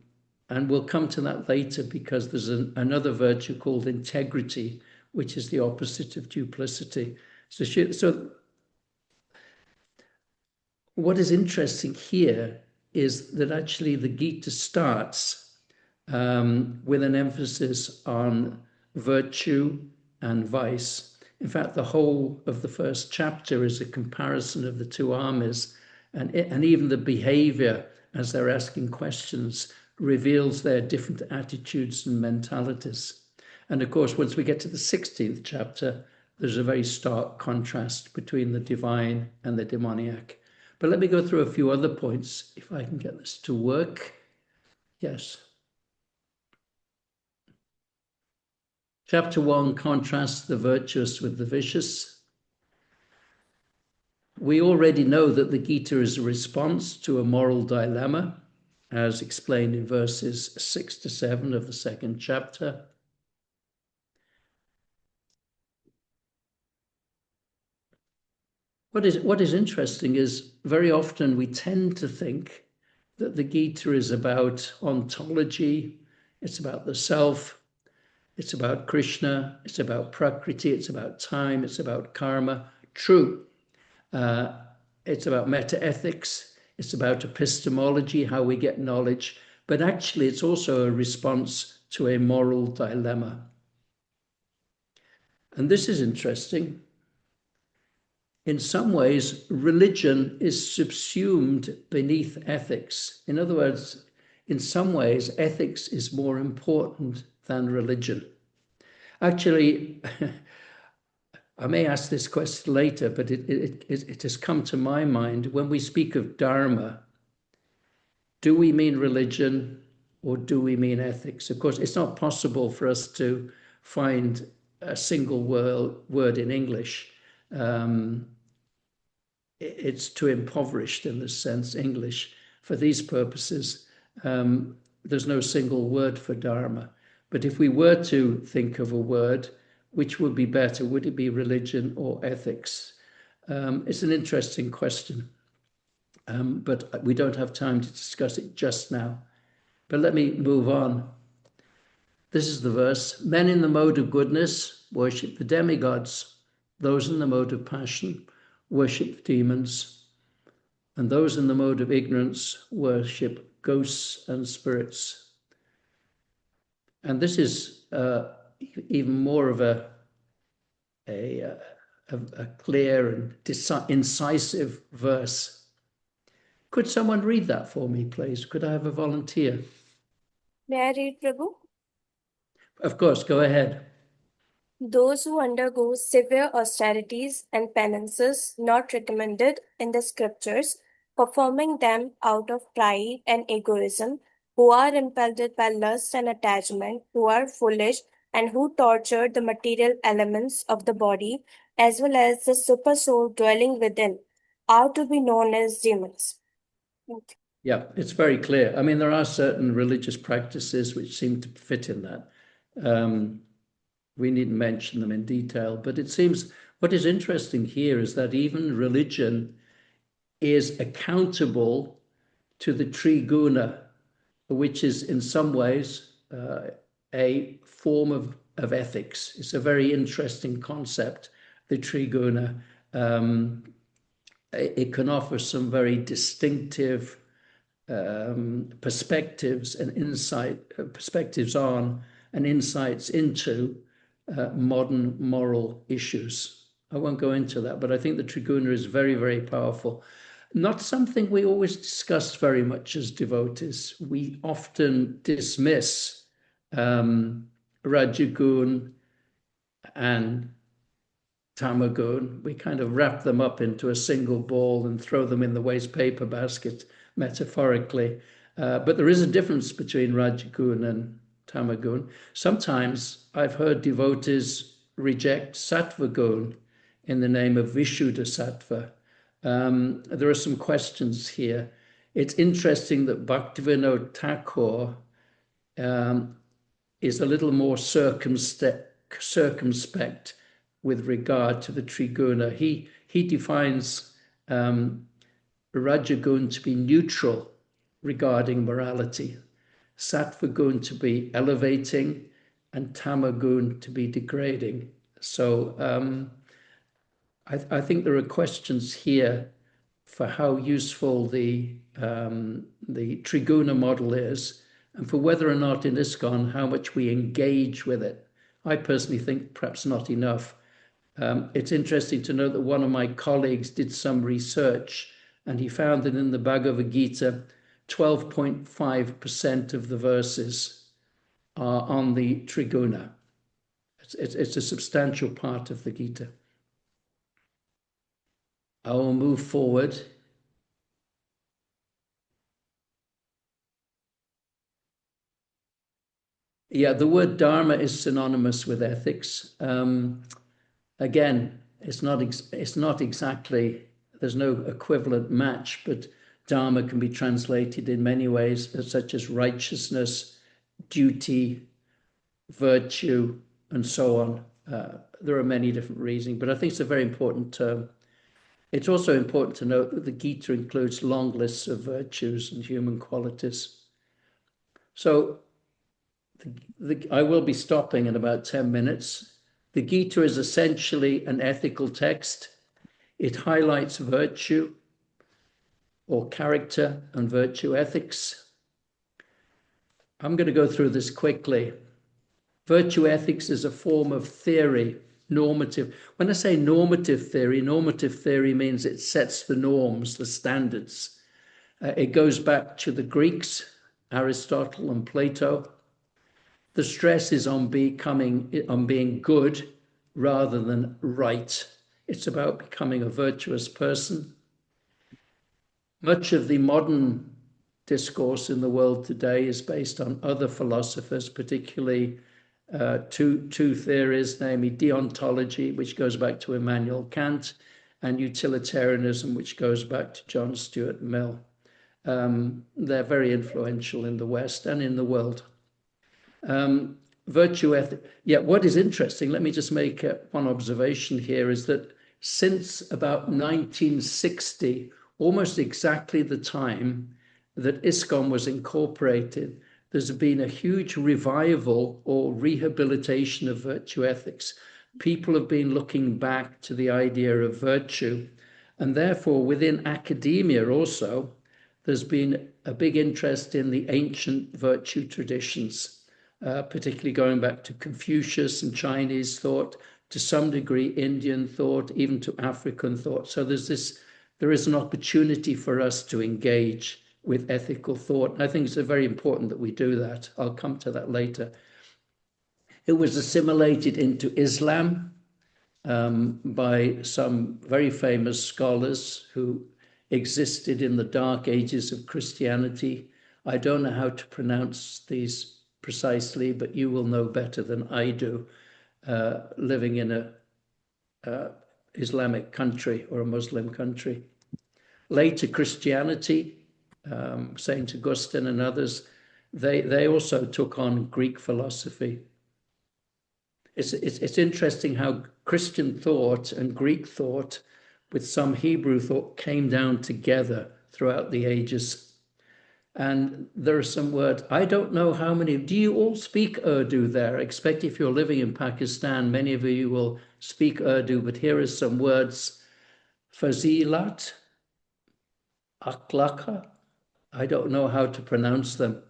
we'll come to that later because there's another virtue called integrity, which is the opposite of duplicity. So what is interesting here is that actually the Gita starts with an emphasis on virtue and vice. In fact, the whole of the first chapter is a comparison of the two armies, and even the behavior as they're asking questions reveals their different attitudes and mentalities. And of course, once we get to the 16th chapter, there's a very stark contrast between the divine and the demoniac. But let me go through a few other points, if I can get this to work. Yes. Chapter 1 contrasts the virtuous with the vicious. We already know that the Gita is a response to a moral dilemma, as explained in verses 6 to 7 of the second chapter. What is interesting is very often we tend to think that the Gita is about ontology, it's about the self, it's about Krishna, it's about Prakriti, it's about time, it's about karma. True. It's about metaethics, it's about epistemology, how we get knowledge, but actually it's also a response to a moral dilemma. And this is interesting. In some ways, religion is subsumed beneath ethics. In other words, in some ways, ethics is more important than religion. Actually, I may ask this question later, but it has come to my mind. When we speak of Dharma, do we mean religion or do we mean ethics? Of course, it's not possible for us to find a single word in English. It's too impoverished in this sense, English. For these purposes, there's no single word for Dharma. But if we were to think of a word, which would be better? Would it be religion or ethics? It's an interesting question, but we don't have time to discuss it just now. But let me move on. This is the verse. Men in the mode of goodness worship the demigods. Those in the mode of passion worship demons, and those in the mode of ignorance worship ghosts and spirits. And this is even more of a clear and incisive verse. Could someone read that for me, please? Could I have a volunteer? May I read, Prabhu? Of course, go ahead. Those who undergo severe austerities and penances not recommended in the scriptures, performing them out of pride and egoism, who are impelled by lust and attachment, who are foolish, and who torture the material elements of the body, as well as the super soul dwelling within, are to be known as demons. Yeah, it's very clear. I mean, there are certain religious practices which seem to fit in that. We needn't mention them in detail, but it seems what is interesting here is that even religion is accountable to the Triguna, which is in some ways a form of ethics. It's a very interesting concept, the Triguna. It can offer some very distinctive perspectives and perspectives on and insights into modern moral issues. I won't go into that, but I think the Triguna is very, very powerful. Not something we always discuss very much as devotees. We often dismiss Rajagun and Tamagun. We kind of wrap them up into a single ball and throw them in the waste paper basket, metaphorically. But there is a difference between Rajagun and Tamagun. Sometimes I've heard devotees reject Sattvagun in the name of Vishuddha-sattva. There are some questions here. It's interesting that Bhaktivinoda Thakur is a little more circumspect with regard to the Triguna. He defines Rajagun to be neutral regarding morality, Sattvagun to be elevating, and Tamagun to be degrading. So I think there are questions here for how useful the Triguna model is, and for whether or not in ISKCON how much we engage with it. I personally think perhaps not enough. It's interesting to note that one of my colleagues did some research, and he found that in the Bhagavad Gita, 12.5% of the verses are on the Triguna. It's a substantial part of the Gita. I will move forward. Yeah, the word dharma is synonymous with ethics. Again, it's not exactly, there's no equivalent match, but dharma can be translated in many ways, such as righteousness, duty, virtue, and so on. There are many different reasons, but I think it's a very important term. It's also important to note that the Gita includes long lists of virtues and human qualities. So I will be stopping in about 10 minutes. The Gita is essentially an ethical text. It highlights virtue or character and virtue ethics. I'm going to go through this quickly. Virtue ethics is a form of theory, normative. When I say normative theory means it sets the norms, the standards. It goes back to the Greeks, Aristotle and Plato. The stress is on being good rather than right. It's about becoming a virtuous person. Much of the modern discourse in the world today is based on other philosophers, particularly two theories, namely deontology, which goes back to Immanuel Kant, and utilitarianism, which goes back to John Stuart Mill. They're very influential in the West and in the world. Virtue ethic. Yeah, what is interesting, let me just make one observation here, is that since about 1960, almost exactly the time that ISKCON was incorporated, there's been a huge revival or rehabilitation of virtue ethics. People have been looking back to the idea of virtue, and therefore within academia also, there's been a big interest in the ancient virtue traditions. particularly going back to Confucius and Chinese thought, to some degree Indian thought, even to African thought. So there is an opportunity for us to engage with ethical thought. And I think it's very important that we do that. I'll come to that later. It was assimilated into Islam by some very famous scholars who existed in the dark ages of Christianity. I don't know how to pronounce these precisely, but you will know better than I do, living in a Islamic country or a Muslim country. Later Christianity, Saint Augustine and others, they also took on Greek philosophy. It's interesting how Christian thought and Greek thought with some Hebrew thought came down together throughout the ages. And there are some words, I don't know how many, do you all speak Urdu there? I expect if you're living in Pakistan, many of you will speak Urdu, but here are some words. Fazilat, Akhlaka, I don't know how to pronounce them.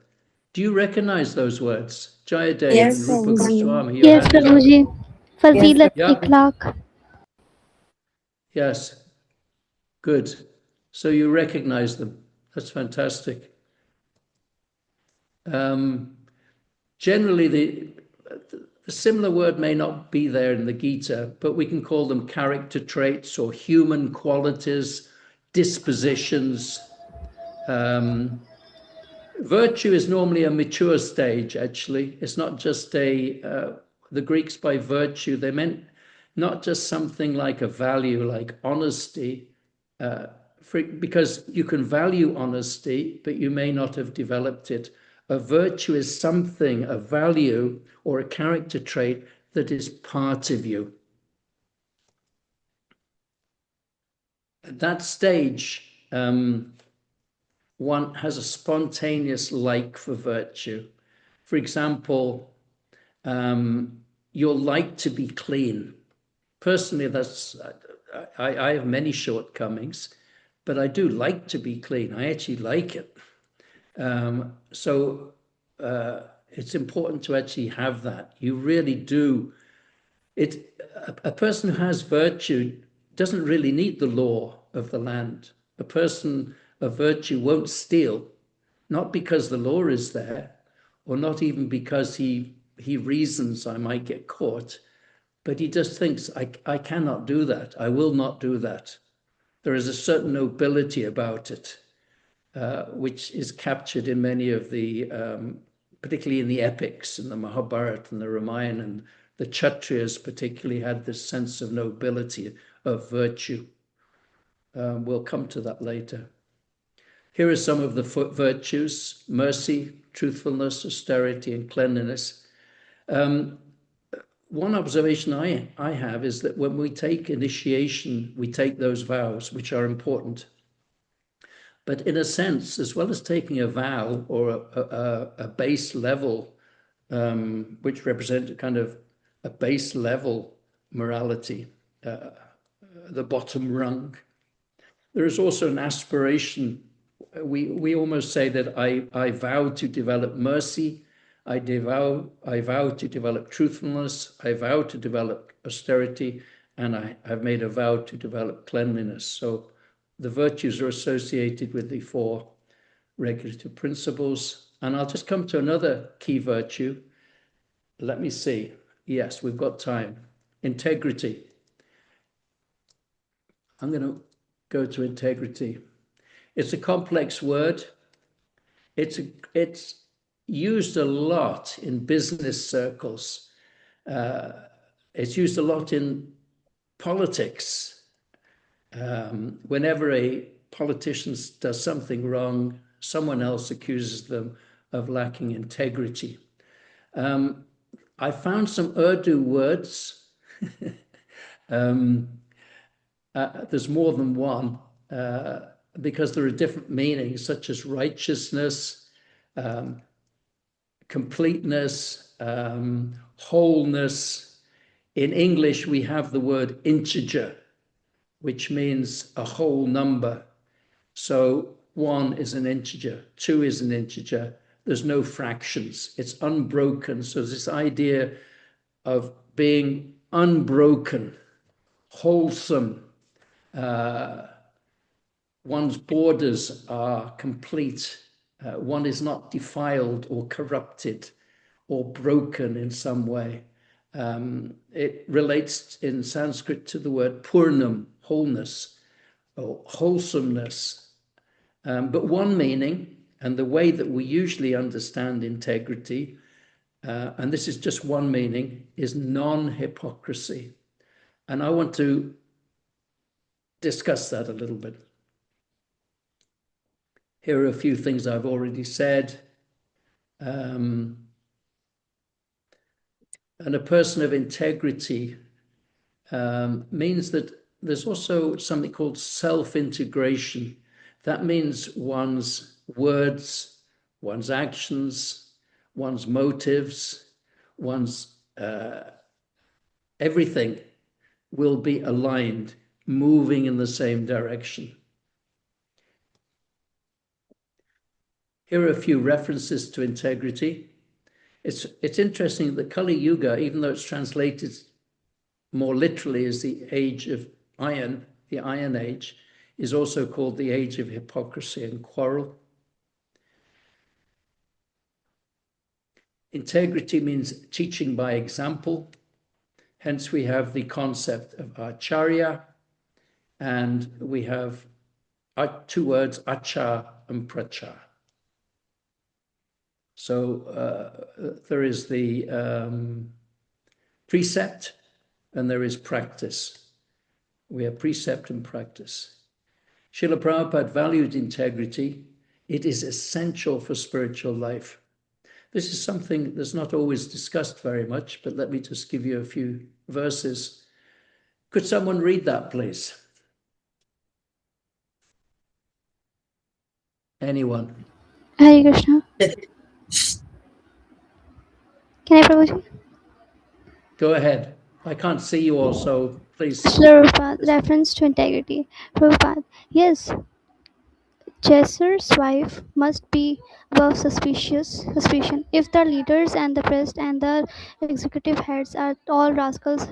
Do you recognize those words? Jayadev Yes, and Rupa Prabhuji. Goswami. Yes, Prabhuji. Fazilat Yeah. Ikhlaq. Yes, good. So you recognize them. That's fantastic. Generally, the similar word may not be there in the Gita, but we can call them character traits or human qualities, dispositions. Virtue is normally a mature stage, actually. It's not just the Greeks by virtue, they meant not just something like a value, like honesty, because you can value honesty, but you may not have developed it. A virtue is something, a value or a character trait that is part of you. At that stage, one has a spontaneous like for virtue. For example, you'll like to be clean. Personally, I have many shortcomings, but I do like to be clean. I actually like it. So it's important to actually have that. You really do. A person who has virtue doesn't really need the law of the land. A person of virtue won't steal, not because the law is there, or not even because he reasons I might get caught, but he just thinks, I cannot do that. I will not do that. There is a certain nobility about it, which is captured in many of the, particularly in the epics, in the Mahabharata and the Ramayana, and the Kshatriyas particularly had this sense of nobility, of virtue. We'll come to that later. Here are some of the virtues: mercy, truthfulness, austerity, and cleanliness. One observation I have is that when we take initiation, we take those vows, which are important. But in a sense, as well as taking a vow or a base level, which represents a kind of a base level morality, the bottom rung, there is also an aspiration. We almost say that I vow to develop mercy, I vow to develop truthfulness, I vow to develop austerity, and I've made a vow to develop cleanliness. So the virtues are associated with the four regulative principles. And I'll just come to another key virtue. Let me see. Yes, we've got time. Integrity. I'm going to go to integrity. It's a complex word. It's used a lot in business circles. It's used a lot in politics. Whenever a politician does something wrong, someone else accuses them of lacking integrity. I found some Urdu words. There's more than one, because there are different meanings, such as righteousness, completeness, wholeness. In English, we have the word integer, which means a whole number. So 1 is an integer, 2 is an integer. There's no fractions. It's unbroken. So this idea of being unbroken, wholesome, one's borders are complete. One is not defiled or corrupted or broken in some way. It relates in Sanskrit to the word purnam, wholeness or wholesomeness. But one meaning, and the way that we usually understand integrity, and this is just one meaning, is non-hypocrisy. And I want to discuss that a little bit. Here are a few things I've already said. And a person of integrity means that there's also something called self-integration. That means one's words, one's actions, one's motives, one's everything will be aligned, moving in the same direction. Here are a few references to integrity. It's interesting that Kali Yuga, even though it's translated more literally as the age of iron, the Iron Age, is also called the age of hypocrisy and quarrel. Integrity means teaching by example. Hence we have the concept of acharya, and we have two words, achar and prachar. So there is the precept and there is practice. We have precept and practice. Srila Prabhupada valued integrity. It is essential for spiritual life. This is something that's not always discussed very much, but let me just give you a few verses. Could someone read that, please? Anyone? Hare Krishna. Can I, Prabhuji? Go ahead. I can't see you all, so please. Srila Prabhupada, reference to integrity. Prabhupada, yes, Chaser's wife must be above suspicion. If the leaders and the press and the executive heads are all rascals,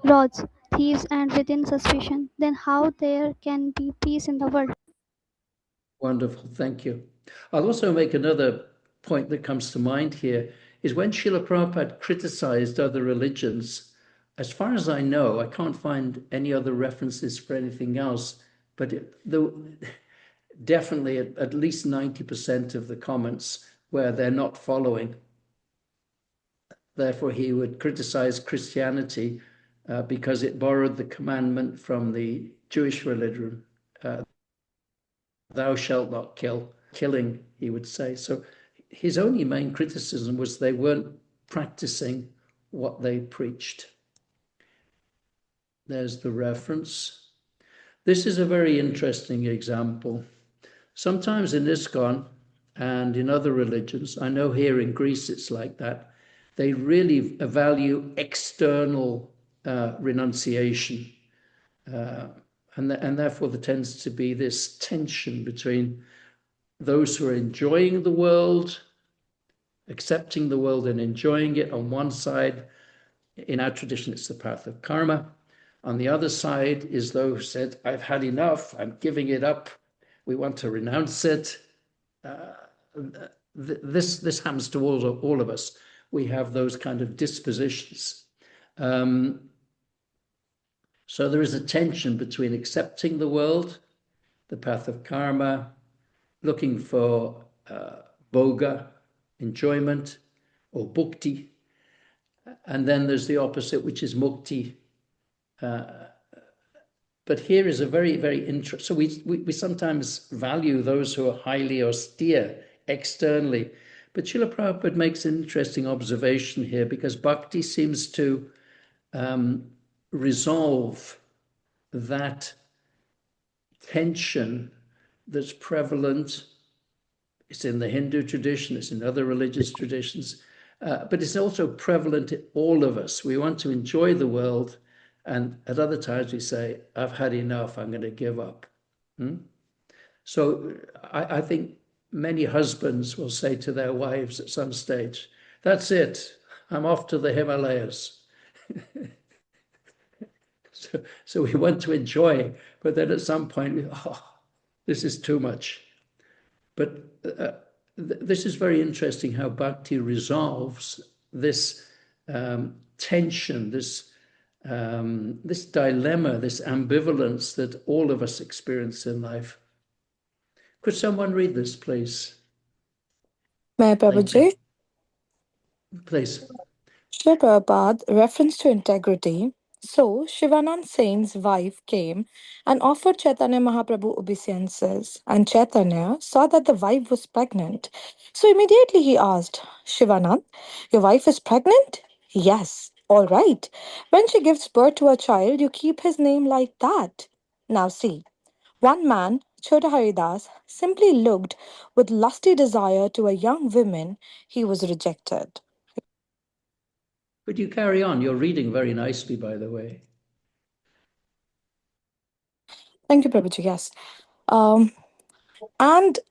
rods, thieves, and within suspicion, then how there can be peace in the world? Wonderful, thank you. I'll also make another point that comes to mind here, is when Srila Prabhupada criticized other religions, as far as I know, I can't find any other references for anything else, but definitely at least 90% of the comments where they're not following. Therefore, he would criticize Christianity because it borrowed the commandment from the Jewish religion, thou shalt not kill, killing, he would say. So his only main criticism was they weren't practicing what they preached. There's the reference. This is a very interesting example. Sometimes in ISKCON and in other religions, I know here in Greece it's like that, they really value external renunciation. And therefore there tends to be this tension between those who are enjoying the world, accepting the world and enjoying it on one side. In our tradition, it's the path of karma. On the other side is those who said, I've had enough, I'm giving it up, we want to renounce it. This happens to all of us. We have those kind of dispositions. So there is a tension between accepting the world, the path of karma, looking for bhoga, enjoyment, or bhukti. And then there's the opposite, which is mukti. But here is a very, very interesting. So we sometimes value those who are highly austere externally. But Srila Prabhupada makes an interesting observation here, because bhakti seems to resolve that tension that's prevalent. It's in the Hindu tradition, it's in other religious traditions, but it's also prevalent in all of us. We want to enjoy the world, and at other times we say, I've had enough, I'm going to give up. So I think many husbands will say to their wives at some stage, "That's it, I'm off to the Himalayas." So we want to enjoy, but then at some point, this is too much. But this is very interesting how Bhakti resolves this tension, this dilemma, this ambivalence that all of us experience in life. Could someone read this, please? May I, Prabhuji? Please. Srila Prabhupada, reference to integrity. So, Shivanand Sen's wife came and offered Chaitanya Mahaprabhu obeisances, and Chaitanya saw that the wife was pregnant. So, immediately he asked, Shivanand, your wife is pregnant? Yes. All right. When she gives birth to a child, you keep his name like that. Now, see, one man, Chota Haridas, simply looked with lusty desire to a young woman. He was rejected. Could you carry on? You're reading very nicely, by the way. Thank you, Prabhuji. Yes. And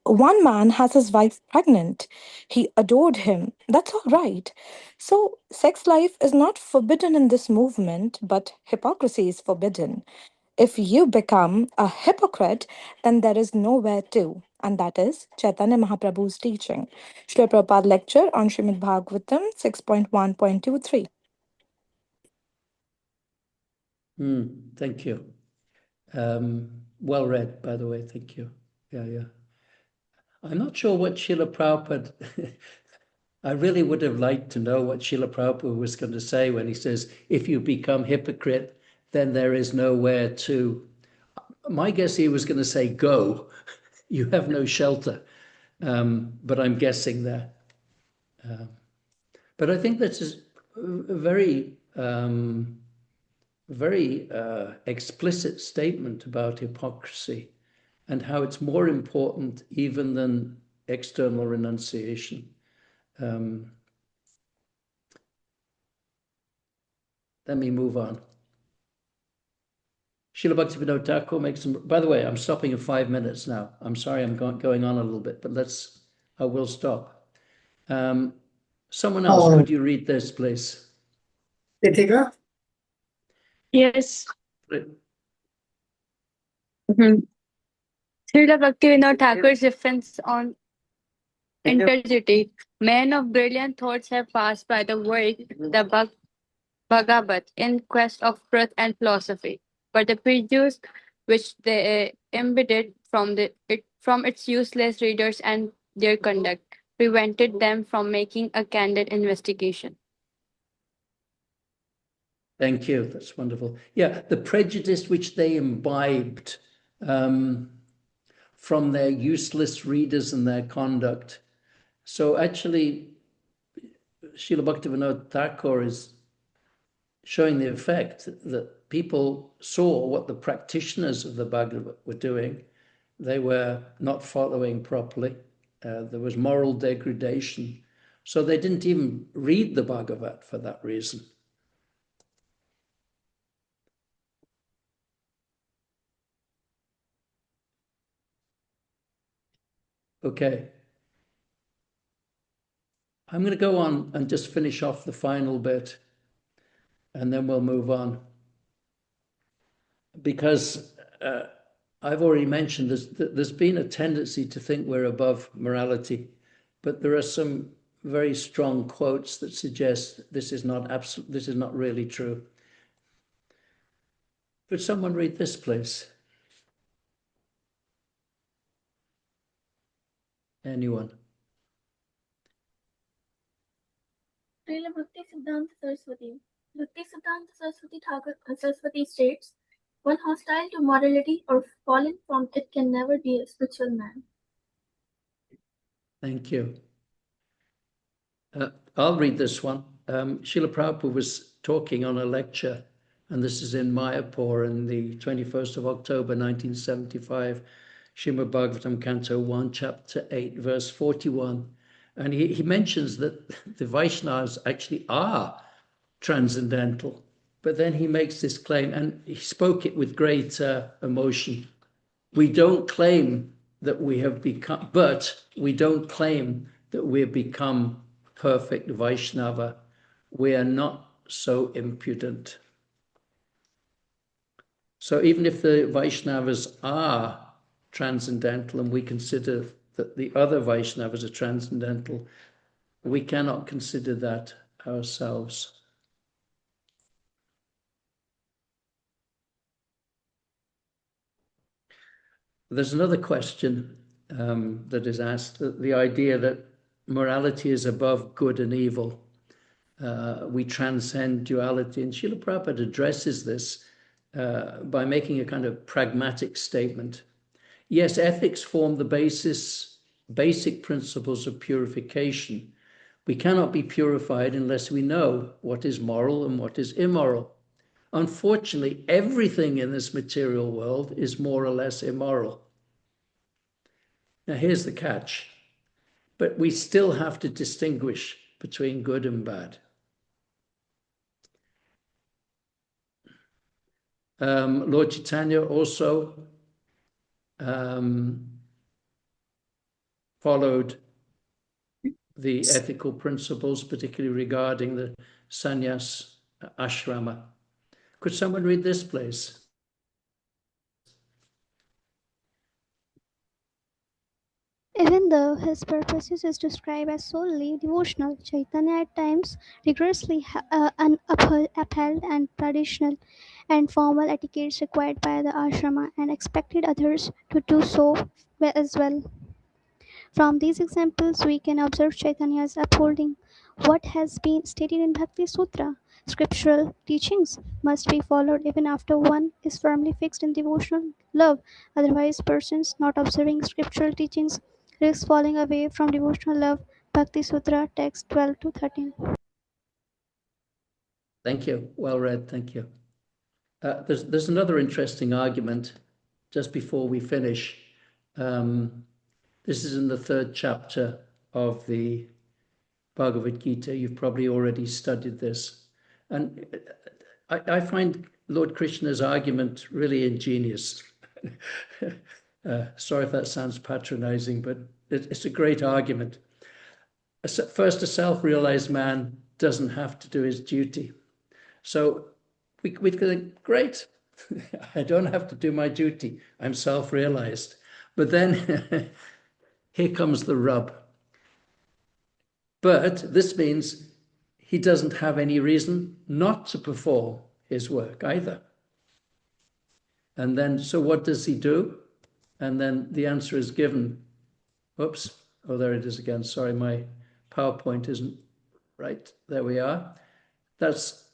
one man has his wife pregnant. He adored him. That's all right. So, sex life is not forbidden in this movement, but hypocrisy is forbidden. If you become a hypocrite, then there is nowhere to. And that is Chaitanya Mahaprabhu's teaching. Srila Prabhupada lecture on Srimad Bhagavatam 6.1.23. Thank you. Well read, by the way. Thank you. Yeah. I'm not sure what Srila Prabhupada, I really would have liked to know what Srila Prabhupada was going to say when he says, if you become hypocrite, then there is nowhere to. My guess he was going to say, go. You have no shelter. But I'm guessing that. But I think this is a very, very explicit statement about hypocrisy and how it's more important even than external renunciation. Let me move on. Srila Bhaktivinoda Thakur makes some. By the way, I'm stopping in 5 minutes now. I'm sorry I'm going on a little bit, but I will stop. Someone else, could you read this, please? Ritika? Yes. Srila Bhaktivinoda Thakur's reference on integrity. Men of brilliant thoughts have passed by the work, the Bhagavad, in quest of truth and philosophy, but the prejudice which they embedded from its useless readers and their conduct prevented them from making a candid investigation. Thank you. That's wonderful. Yeah, the prejudice which they imbibed from their useless readers and their conduct. So actually, Srila Bhaktivinoda Thakur is showing the effect that people saw what the practitioners of the Bhagavad were doing. They were not following properly. There was moral degradation. So they didn't even read the Bhagavad for that reason. Okay. I'm going to go on and just finish off the final bit, and then we'll move on. Because I've already mentioned there's been a tendency to think we're above morality, but there are some very strong quotes that suggest this is not really true. Could someone read this, please? Anyone? Srila Bhakti Siddhanta Saraswati. Bhakti Siddhanta Saraswati states, one hostile to morality or fallen from it can never be a spiritual man. Thank you. I'll read this one. Srila Prabhupada was talking on a lecture, and this is in Mayapur on the 21st of October, 1975, Srimad Bhagavatam, Canto 1, Chapter 8, verse 41. And he mentions that the Vaishnavas actually are transcendental, but then he makes this claim, and he spoke it with great emotion. We don't claim that we have become, but we don't claim that we've become perfect Vaishnava. We are not so impudent. So even if the Vaishnavas are transcendental and we consider that the other Vaishnavas are transcendental, we cannot consider that ourselves. There's another question that is asked, that the idea that morality is above good and evil. We transcend duality. And Srila Prabhupada addresses this by making a kind of pragmatic statement. Yes, ethics form the basic principles of purification. We cannot be purified unless we know what is moral and what is immoral. Unfortunately, everything in this material world is more or less immoral. Now, here's the catch. But we still have to distinguish between good and bad. Lord Chaitanya also followed the ethical principles, particularly regarding the sannyas ashrama. Could someone read this, please? Even though his purposes is described as solely devotional, Chaitanya at times rigorously upheld and traditional and formal etiquettes required by the ashrama and expected others to do so as well. From these examples, we can observe Chaitanya's upholding what has been stated in Bhakti Sutra. Scriptural teachings must be followed even after one is firmly fixed in devotional love. Otherwise, persons not observing scriptural teachings risk falling away from devotional love. Bhakti Sutra, text 12 to 13. Thank you. Well read. Thank you. There's another interesting argument just before we finish. This is in the 3rd chapter of the Bhagavad Gita. You've probably already studied this. And I find Lord Krishna's argument really ingenious. Sorry if that sounds patronizing, but it's a great argument. First, a self-realized man doesn't have to do his duty. So we think, great, I don't have to do my duty. I'm self-realized. But then here comes the rub. But this means he doesn't have any reason not to perform his work either. And then, so what does he do? And then the answer is given. Oops. Oh, there it is again. Sorry, my PowerPoint isn't right. There we are. That's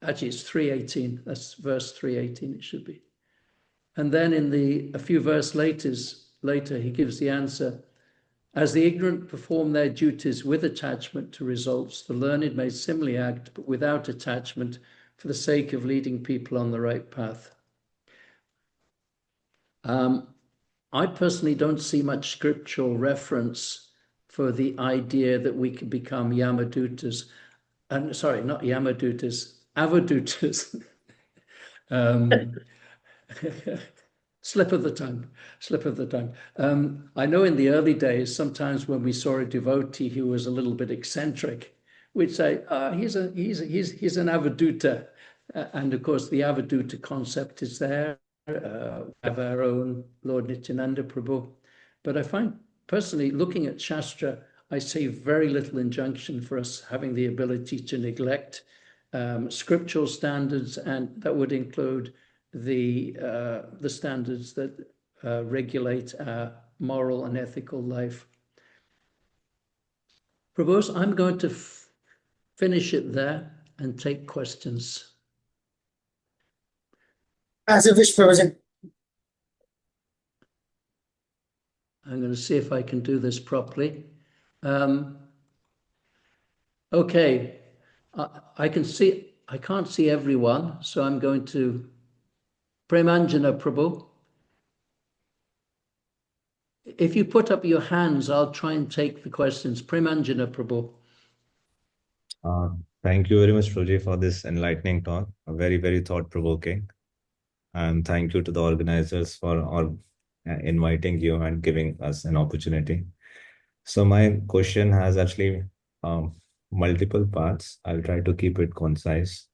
actually, it's 3:18. That's verse 3:18. It should be. And then a few verses later, he gives the answer. As the ignorant perform their duties with attachment to results, the learned may similarly act, but without attachment, for the sake of leading people on the right path. I personally don't see much scriptural reference for the idea that we can become yamadutas. Sorry, not yamadutas, avadutas. Slip of the tongue. I know in the early days, sometimes when we saw a devotee who was a little bit eccentric, we'd say, he's an avaduta. And of course, the avaduta concept is there. We have our own Lord Nityananda Prabhu. But I find, personally, looking at Shastra, I see very little injunction for us having the ability to neglect scriptural standards, and that would include the standards that regulate our moral and ethical life. Prabhu, I'm going to finish it there and take questions. As you wish, Prabhuji. I'm going to see if I can do this properly. Okay, I can't see everyone, so I'm going to Premanjana Prabhu. If you put up your hands, I'll try and take the questions. Premanjana Prabhu. Thank you very much, Prabhuji, for this enlightening talk. Very, very thought-provoking. And thank you to the organizers for inviting you and giving us an opportunity. So my question has actually multiple parts. I'll try to keep it concise.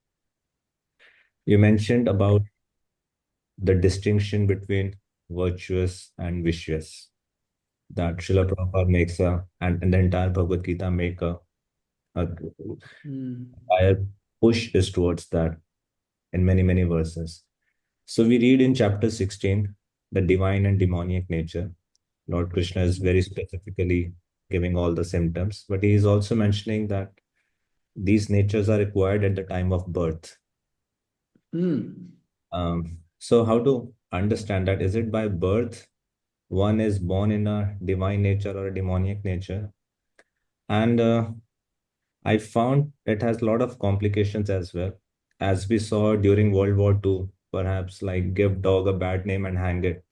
You mentioned about the distinction between virtuous and vicious. That Srila Prabhupada makes and the entire Bhagavad Gita make a entire push is towards that in many, many verses. So we read in chapter 16, the divine and demoniac nature. Lord Krishna is very specifically giving all the symptoms, but he is also mentioning that these natures are acquired at the time of birth. So how to understand that? Is it by birth one is born in a divine nature or a demoniac nature? And I found it has a lot of complications as well. As we saw during World War II, perhaps like give dog a bad name and hang it.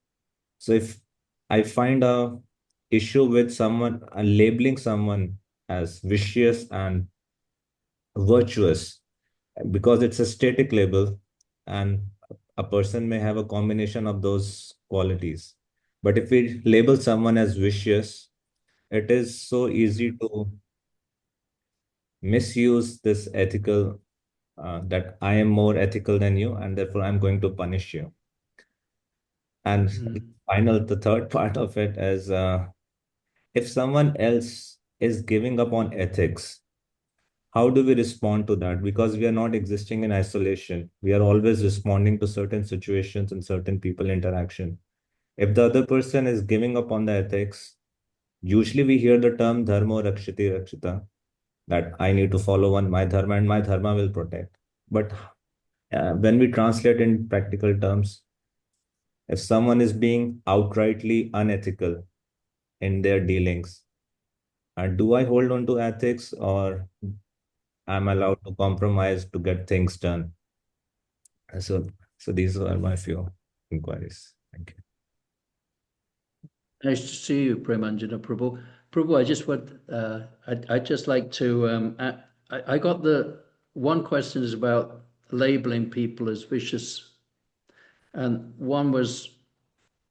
So if I find a issue with someone labeling someone as vicious and virtuous, because it's a static label and a person may have a combination of those qualities. But if we label someone as vicious, it is so easy to misuse this ethical that I am more ethical than you and therefore I'm going to punish you. And the third part of it is if someone else is giving up on ethics, how do we respond to that? Because we are not existing in isolation. We are always responding to certain situations and certain people interaction. If the other person is giving up on the ethics, usually we hear the term dharma rakshiti rakshita, that I need to follow my dharma and my dharma will protect. But when we translate in practical terms, if someone is being outrightly unethical in their dealings, do I hold on to ethics or I'm allowed to compromise to get things done? So these are my few inquiries. Thank you. Nice to see you, Premanjana Prabhu. Prabhu, I just want, I'd just like to, I got the one question is about labeling people as vicious. And one was,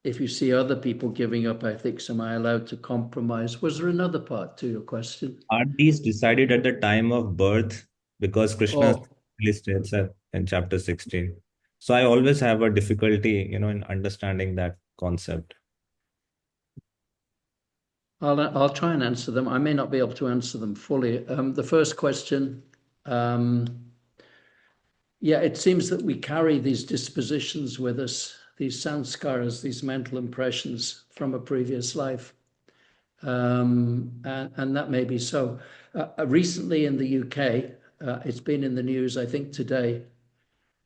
if you see other people giving up ethics, am I allowed to compromise? Was there another part to your question? Are these decided at the time of birth? Because Krishna states that in chapter 16. So I always have a difficulty, in understanding that concept. I'll try and answer them. I may not be able to answer them fully. The first question, yeah, it seems that we carry these dispositions with us, these sanskaras, these mental impressions from a previous life. And that may be so. Recently in the UK, it's been in the news, I think today,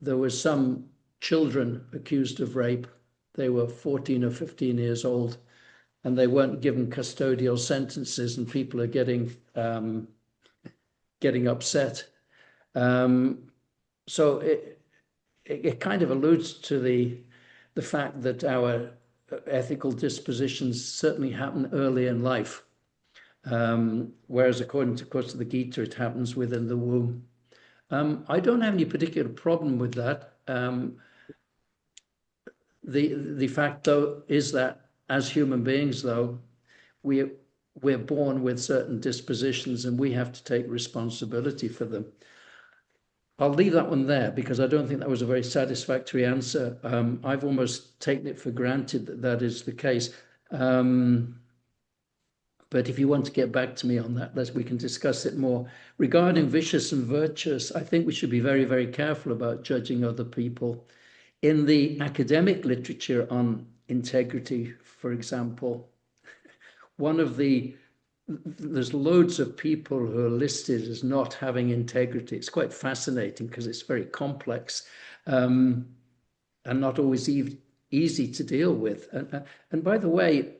there were some children accused of rape. They were 14 or 15 years old, and they weren't given custodial sentences, and people are getting upset. So it kind of alludes to the fact that our ethical dispositions certainly happen early in life, whereas according to, of course, the Gita, it happens within the womb. I don't have any particular problem with that. The fact, though, is that as human beings, though, we're born with certain dispositions and we have to take responsibility for them. I'll leave that one there because I don't think that was a very satisfactory answer. I've almost taken it for granted that that is the case. But if you want to get back to me on that, we can discuss it more. Regarding vicious and virtuous, I think we should be very, very careful about judging other people. In the academic literature on integrity, for example, there's loads of people who are listed as not having integrity. It's quite fascinating because it's very complex and not always easy to deal with. And by the way,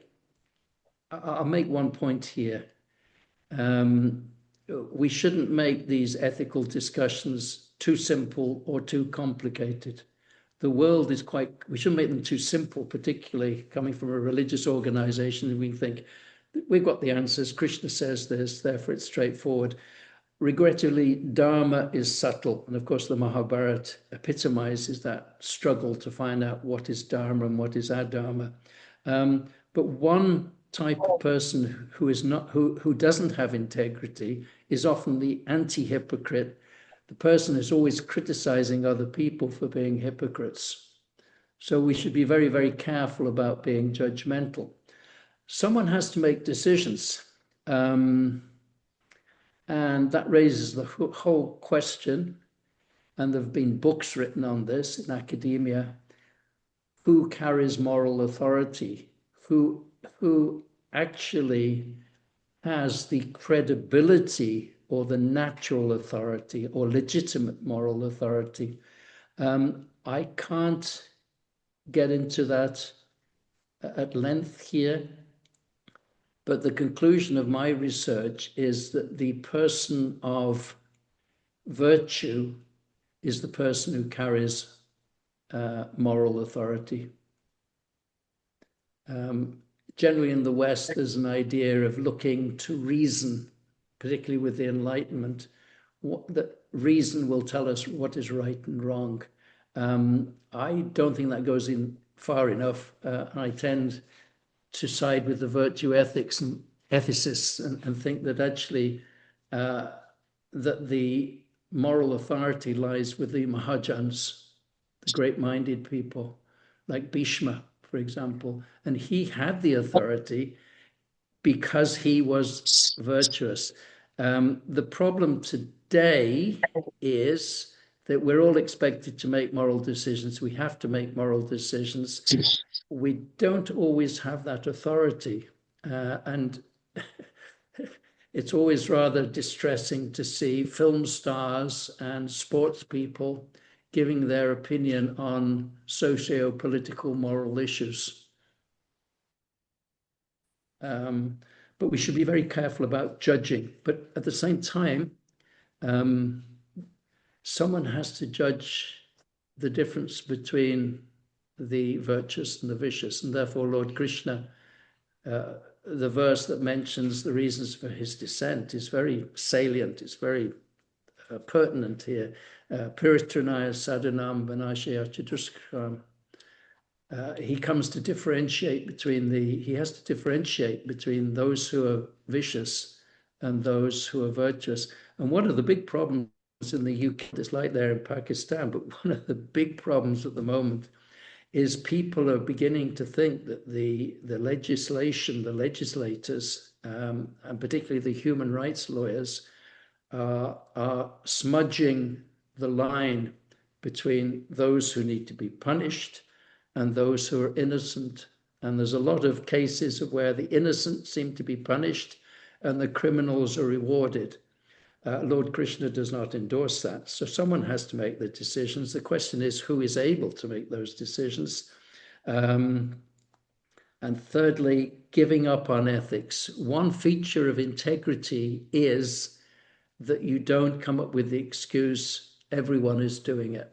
I'll make one point here. We shouldn't make these ethical discussions too simple or too complicated. The world is we shouldn't make them too simple, particularly coming from a religious organization. We think, we've got the answers. Krishna says this, therefore it's straightforward. Regrettably, Dharma is subtle. And of course, the Mahabharata epitomizes that struggle to find out what is Dharma and what is Adharma. But one type of person who doesn't have integrity is often the anti-hypocrite. The person is always criticizing other people for being hypocrites. So we should be very, very careful about being judgmental. Someone has to make decisions. And that raises the whole question, and there have been books written on this in academia. Who carries moral authority? Who actually has the credibility or the natural authority or legitimate moral authority? I can't get into that at length here, but the conclusion of my research is that the person of virtue is the person who carries moral authority. Generally in the West, there's an idea of looking to reason, particularly with the Enlightenment. That reason will tell us what is right and wrong. I don't think that goes in far enough. I tend to side with the virtue ethics and ethicists and think that actually that the moral authority lies with the Mahajans, the great-minded people, like Bhishma, for example. And he had the authority because he was virtuous. The problem today is that we're all expected to make moral decisions. We have to make moral decisions. We don't always have that authority. And it's always rather distressing to see film stars and sports people giving their opinion on socio-political moral issues. But we should be very careful about judging. But at the same time, someone has to judge the difference between the virtuous and the vicious. And therefore, Lord Krishna, the verse that mentions the reasons for his descent is very salient. It's very pertinent here. Piritranaya sadhanam vanashaya chatuskham. He comes to differentiate between he has to differentiate between those who are vicious and those who are virtuous. And one of the big problems in the UK, it's like there in Pakistan, but one of the big problems at the moment is people are beginning to think that the legislation, the legislators, and particularly the human rights lawyers, are smudging the line between those who need to be punished and those who are innocent. And there's a lot of cases of where the innocent seem to be punished and the criminals are rewarded. Lord Krishna does not endorse that. So someone has to make the decisions. The question is who is able to make those decisions. And thirdly, giving up on ethics. One feature of integrity is that you don't come up with the excuse, everyone is doing it.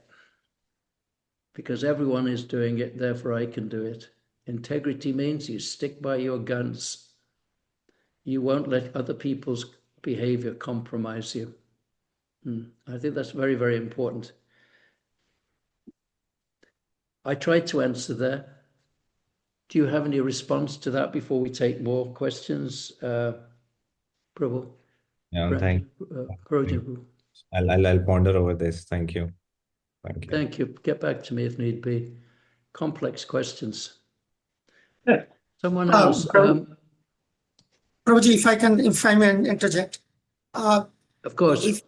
Because everyone is doing it, therefore I can do it. Integrity means you stick by your guns. You won't let other people's behavior compromise you. I think that's very, very important. I tried to answer there. Do you have any response to that before we take more questions, Prabhu? Yeah, thank you. I'll I'll ponder over this. Thank you. Thank you. Thank you. Get back to me if need be. Complex questions. Someone else. Prabhuji, if I may interject. Of course.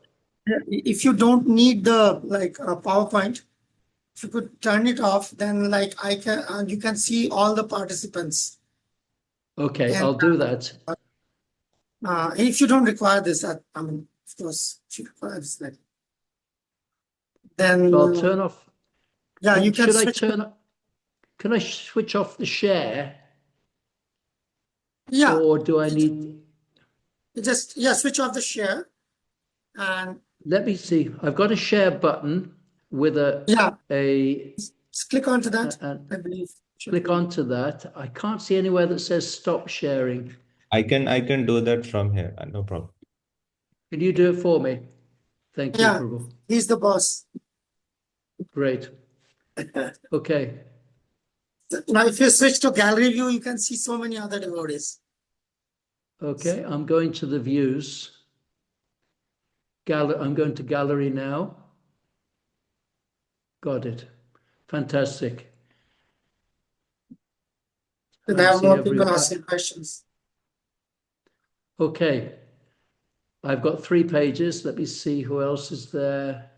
If you don't need the PowerPoint, if you could turn it off, then you can see all the participants. Okay, and, I'll do that. If you don't require this, of course, if you require this, then so I'll turn off. Yeah, you can. Can I switch off the share? Yeah. Or do I need? Just switch off the share, and let me see. I've got a share button with a Just click onto that. I believe. Click onto that. I can't see anywhere that says stop sharing. I can do that from here. No problem. Can you do it for me? Thank you, Prabhu. He's the boss. Great. Okay. Now, if you switch to gallery view, you can see so many other devotees. Okay, I'm going to the views. I'm going to gallery now. Got it. Fantastic. They have more people asking questions. Okay. I've got 3 pages. Let me see who else is there.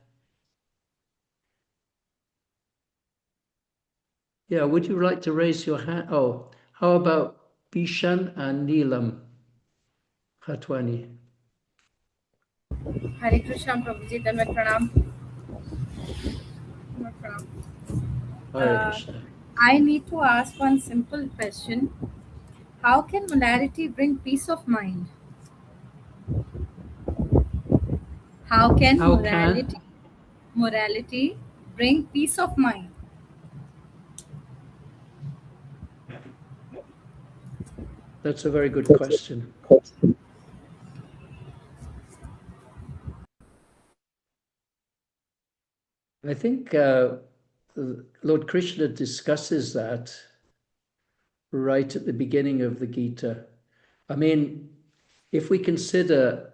Yeah, would you like to raise your hand? Oh, how about Bishan and Neelam Khatwani? Hare Krishna, Prabhuji, Dandavat Pranam. Hare Krishna. I need to ask one simple question. How can morality bring peace of mind? How can morality bring peace of mind? That's a very good question. I think Lord Krishna discusses that right at the beginning of the Gita. I mean, if we consider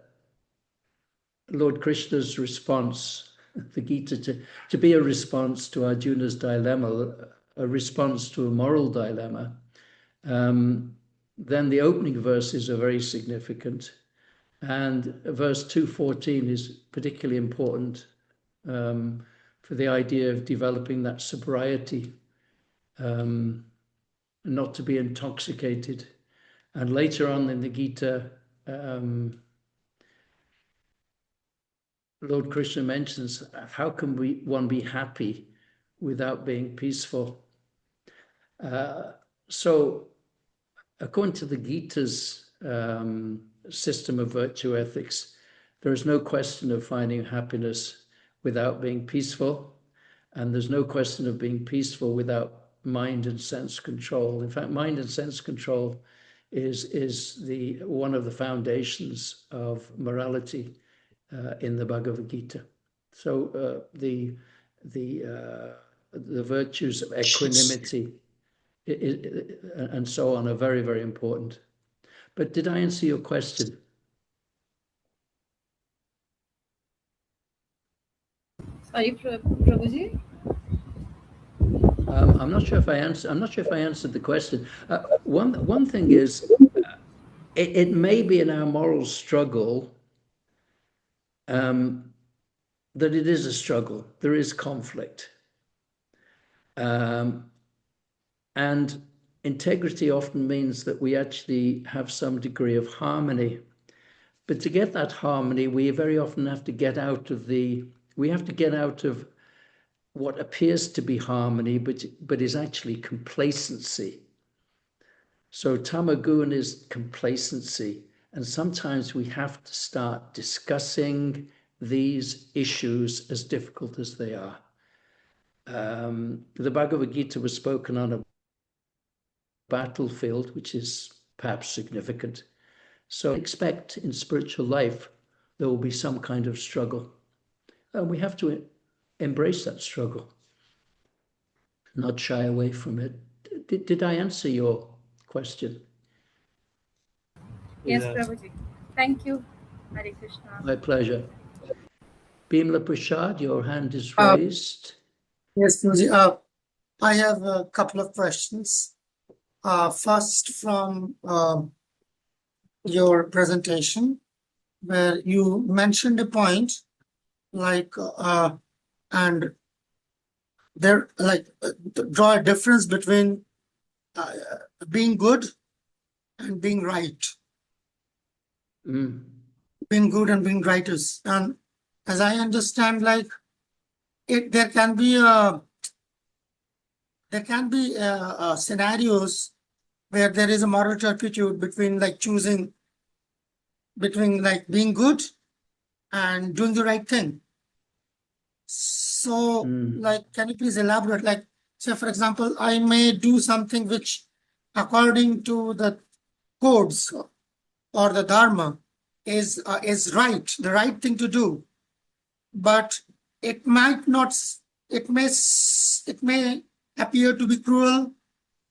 Lord Krishna's response, the Gita, to be a response to Arjuna's dilemma, a response to a moral dilemma, then the opening verses are very significant. And verse 214 is particularly important for the idea of developing that sobriety, not to be intoxicated. And later on in the Gita, Lord Krishna mentions, how can one be happy without being peaceful? So according to the Gita's system of virtue ethics, there is no question of finding happiness without being peaceful, and there's no question of being peaceful without mind and sense control. In fact, mind and sense control is one of the foundations of morality in the Bhagavad Gita. So the virtues of equanimity and so on are very, very important. But did I answer your question? Sorry, Prabhuji. I'm not sure if I answered the question. One thing is, it may be in our moral struggle that it is a struggle. There is conflict, and integrity often means that we actually have some degree of harmony. But to get that harmony, we very often have to get out of what appears to be harmony, but is actually complacency. So tamagun is complacency. And sometimes we have to start discussing these issues, as difficult as they are. The Bhagavad Gita was spoken on a battlefield, which is perhaps significant. So expect in spiritual life, there will be some kind of struggle. And we have to embrace that struggle, not shy away from it. Did I answer your question? Yes, Prabhuji. Thank you. Hare Krishna. My pleasure. Bimla Prasad, your hand is raised. Yes, Prabhuji. I have a couple of questions. First, from your presentation, where you mentioned a point and there, draw a difference between being good and being right. Being good and being righteous. And as I understand, there can be scenarios where there is a moral turpitude between choosing between being good and doing the right thing. So can you please elaborate? Say, for example, I may do something which, according to the codes or the dharma, is right, the right thing to do, but it may appear to be cruel,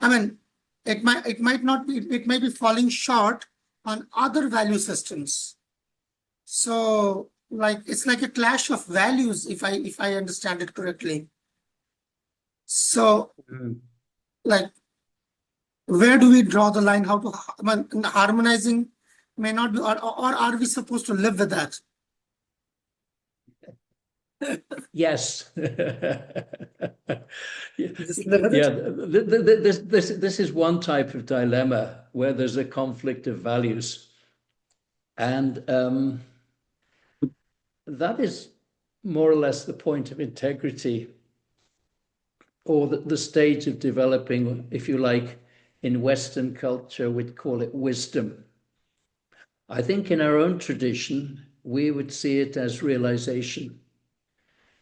I mean, it might not be, it may be falling short on other value systems. So like, it's like a clash of values, if I understand it correctly. So like, where do we draw the line? How to, I mean, harmonizing may not be, or are we supposed to live with that? Yes. Just live with Yeah, it? this is one type of dilemma where there's a conflict of values. And that is more or less the point of integrity, or the stage of developing, if you like, in Western culture, we'd call it wisdom. I think in our own tradition, we would see it as realization,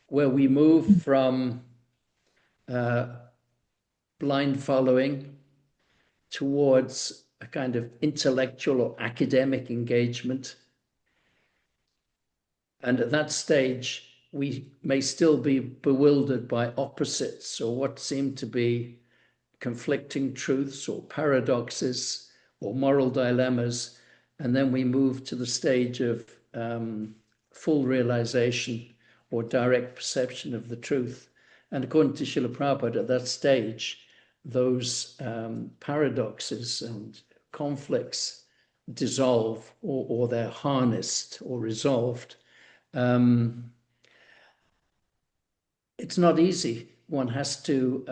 where we move from blind following towards a kind of intellectual or academic engagement. And at that stage, we may still be bewildered by opposites, or what seem to be conflicting truths or paradoxes or moral dilemmas. And then we move to the stage of full realization or direct perception of the truth. And according to Srila Prabhupada, at that stage, those paradoxes and conflicts dissolve, or they're harnessed or resolved. It's not easy. One has to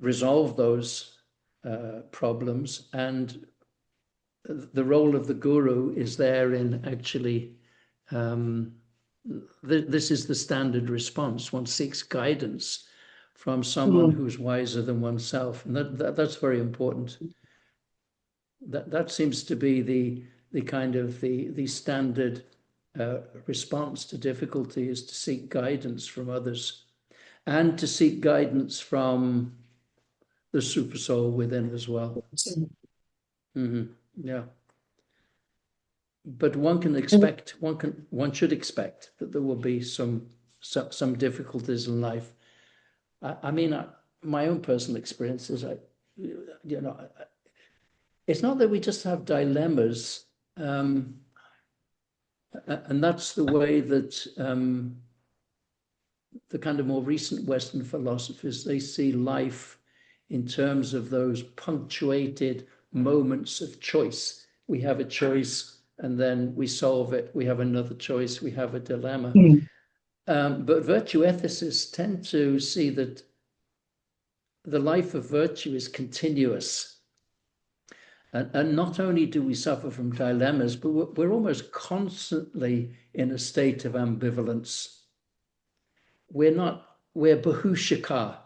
resolve those problems, and the role of the guru is there in actually. This is the standard response. One seeks guidance from someone who's wiser than oneself, and that's very important. That seems to be the kind of the standard response to difficulty, is to seek guidance from others, and to seek guidance from the super soul within as well. Yeah. But one can expect, one should expect that there will be some difficulties in life. I mean, my own personal experiences, it's not that we just have dilemmas, and that's the way that the kind of more recent Western philosophers, they see life in terms of those punctuated moments of choice. We have a choice, and then we solve it. We have another choice. We have a dilemma. But virtue ethicists tend to see that the life of virtue is continuous. And not only do we suffer from dilemmas, but we're almost constantly in a state of ambivalence. We're bahushaka.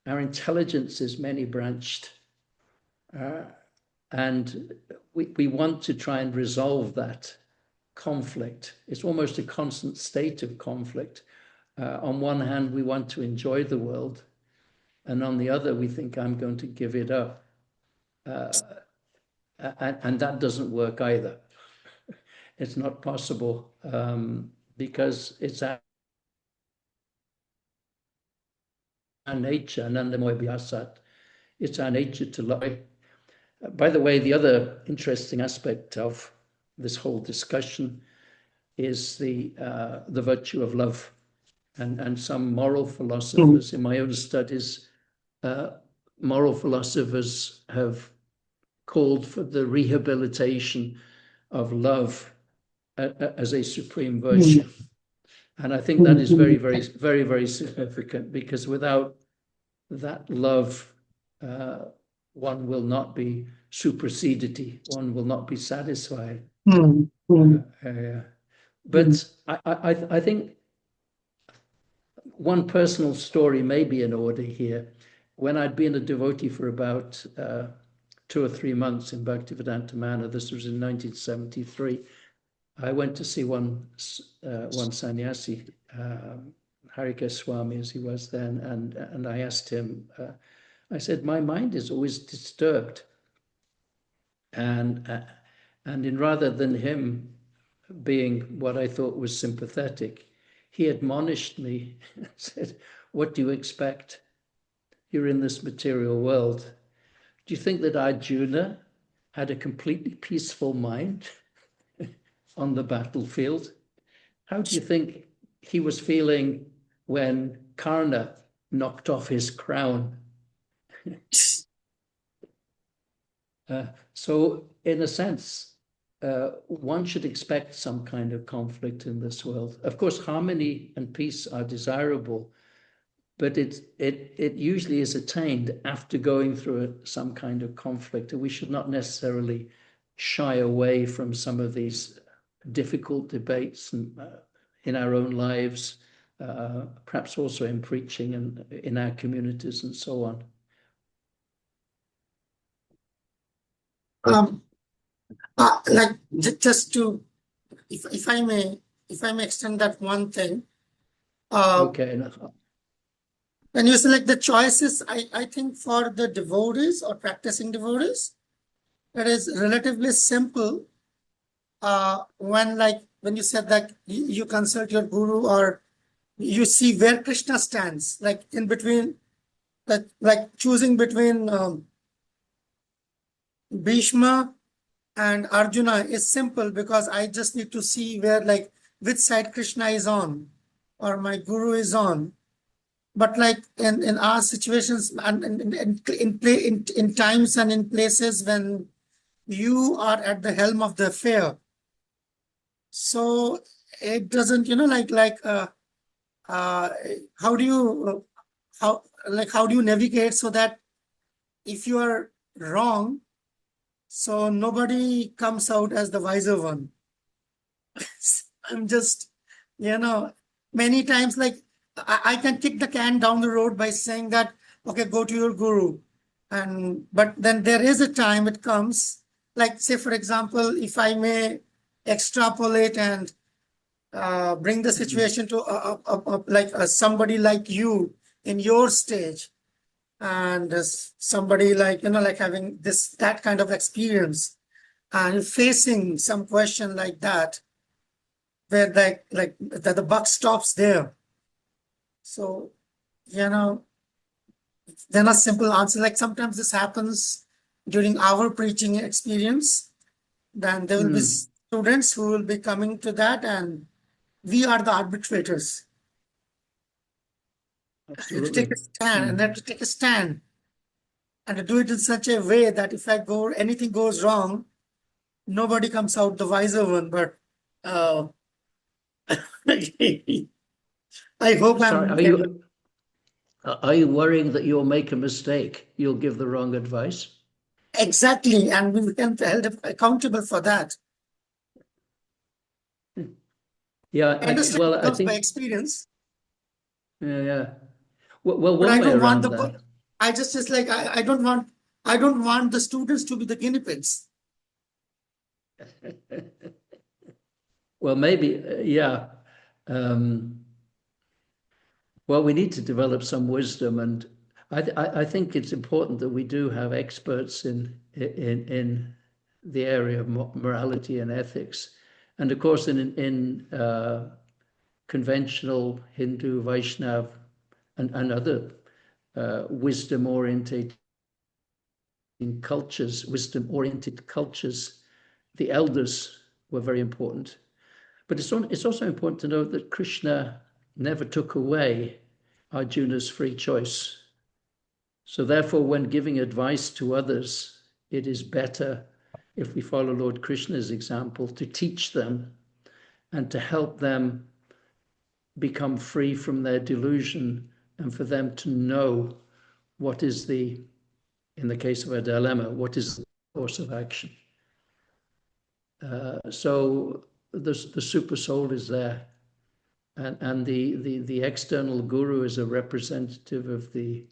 Our intelligence is many-branched. And we want to try and resolve that conflict. It's almost a constant state of conflict. On one hand, we want to enjoy the world, and on the other, we think, I'm going to give it up. And that doesn't work either. It's not possible, because it's our nature, Anandamoy Vyasat. It's our nature to love. By the way, the other interesting aspect of this whole discussion is the virtue of love, and some moral philosophers. In my own studies, moral philosophers have called for the rehabilitation of love as a supreme virtue, and I think that is very, very, very, very significant, because without that love, one will not be supersedity, one will not be satisfied. But I think one personal story may be in order here. When I'd been a devotee for about 2 or 3 months in Bhaktivedanta Manor, this was in 1973, I went to see one sannyasi, Harika Swami as he was then, and I asked him, I said, my mind is always disturbed. And in rather than him being what I thought was sympathetic, he admonished me and said, what do you expect? You're in this material world. Do you think that Arjuna had a completely peaceful mind on the battlefield? How do you think he was feeling when Karna knocked off his crown? So in a sense, one should expect some kind of conflict in this world. Of course, harmony and peace are desirable, but it usually is attained after going through some kind of conflict. And we should not necessarily shy away from some of these difficult debates in our own lives, perhaps also in preaching and in our communities and so on. Like just to, if I may extend that one thing. Okay. When you select the choices, I think for the devotees or practicing devotees, it is relatively simple. When you said that you consult your guru or you see where Krishna stands, like in between, like choosing between Bhishma and Arjuna is simple because I just need to see where, like, which side Krishna is on or my guru is on. But like in our situations and in times and in places when you are at the helm of the affair, so it doesn't, how do you navigate so that if you are wrong, so nobody comes out as the wiser one. I'm just, many times, like, I can kick the can down the road by saying that, okay, go to your guru. But then there is a time it comes, like, say, for example, if I may extrapolate and bring the situation to somebody like you in your stage, and somebody like, like having that kind of experience and facing some question like that, where like the buck stops there. So, then a simple answer, like sometimes this happens during our preaching experience, then there will be students who will be coming to that, and we are the arbitrators. You have to take a stand, and have to take a stand, and to do it in such a way that if anything goes wrong, nobody comes out the wiser one. But I hope Are you worrying that you'll make a mistake? You'll give the wrong advice? Exactly, and we can be held accountable for that. Yeah, I think by experience. Yeah. Well, but one I way don't around want that. I just like I don't want the students to be the guinea pigs. Well, maybe, yeah. Well, we need to develop some wisdom, and I think it's important that we do have experts in the area of morality and ethics, and of course in conventional Hindu, Vaishnav, and other wisdom-oriented cultures, the elders were very important. But it's also important to note that Krishna never took away Arjuna's free choice. So therefore, when giving advice to others, it is better, if we follow Lord Krishna's example, to teach them and to help them become free from their delusion, and for them to know what is in the case of a dilemma, what is the course of action. So the super soul is there, and the external guru is a representative of the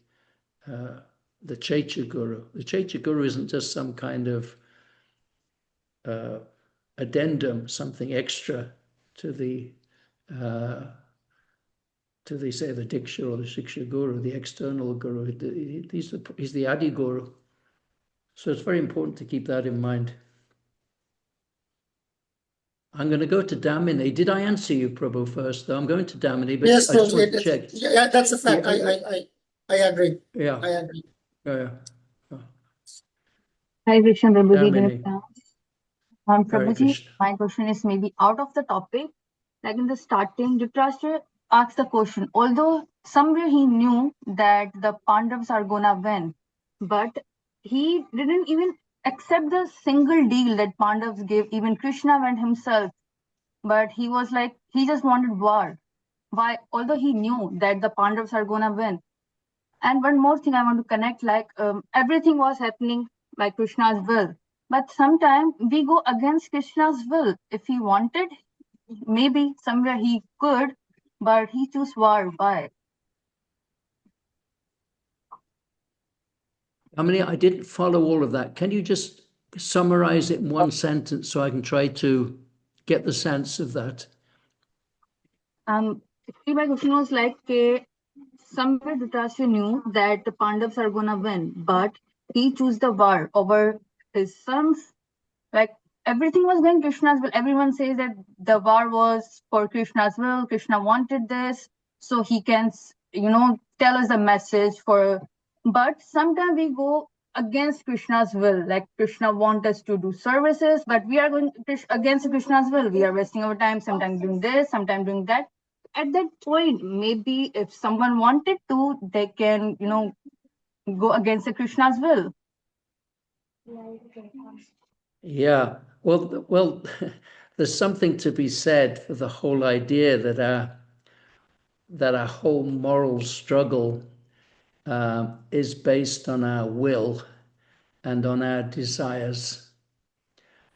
Chaitya Guru. The Chaitya Guru isn't just some kind of addendum, something extra to the say the Diksha or the Shiksha Guru, the external Guru. He's the Adi Guru. So it's very important to keep that in mind. I'm going to go to Damini. Did I answer you, Prabhu, first? Though I'm going to Damini, but Yes, I just Prabhuji, want to check. yeah, that's a fact. I agree. Yeah. I agree. Yeah. Hi, Krishna Prabhuji. Damini. Hare Prabhuji, Krishna. my question is maybe out of the topic. Like in the starting, Dhritarashtra asked the question, although somewhere he knew that the Pandavas are gonna win, but he didn't even accept the single deal that Pandavas gave. Even Krishna went himself, but he was like, he just wanted war. Why? Although he knew that the Pandavas are gonna win. And one more thing I want to connect, like everything was happening by Krishna's will. But sometimes we go against Krishna's will. If he wanted, maybe somewhere he could, but he chose war. Why? I didn't follow all of that. Can you just summarize it in one sentence so I can try to get the sense of that? Actually, my question was like, somewhere Dhritarashtra knew that the Pandavas are gonna win, but he chose the war over his sons. Like everything was going Krishna's will. Everyone says that the war was for Krishna's will. Krishna wanted this, so he can, tell us the message for. But sometimes we go against Krishna's will. Like Krishna wants us to do services, but we are going against Krishna's will. We are wasting our time. Sometimes doing this, sometimes doing that. At that point, maybe if someone wanted to, they can, go against the Krishna's will. Yeah, well, there's something to be said for the whole idea that our whole moral struggle is based on our will and on our desires.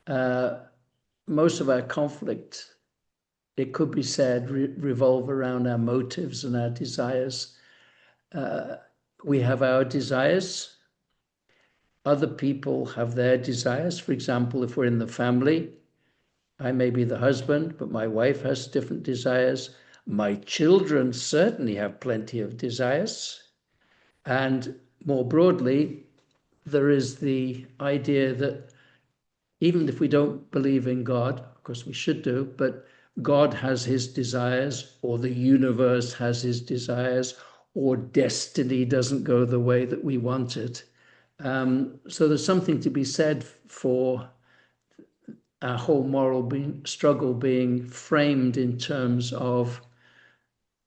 Most of our conflict, it could be said, revolve around our motives and our desires. We have our desires. Other people have their desires. For example, if we're in the family, I may be the husband, but my wife has different desires. My children certainly have plenty of desires. And more broadly, there is the idea that even if we don't believe in God, of course we should do, but God has his desires, or the universe has his desires, or destiny doesn't go the way that we want it. So there's something to be said for our whole moral struggle being framed in terms of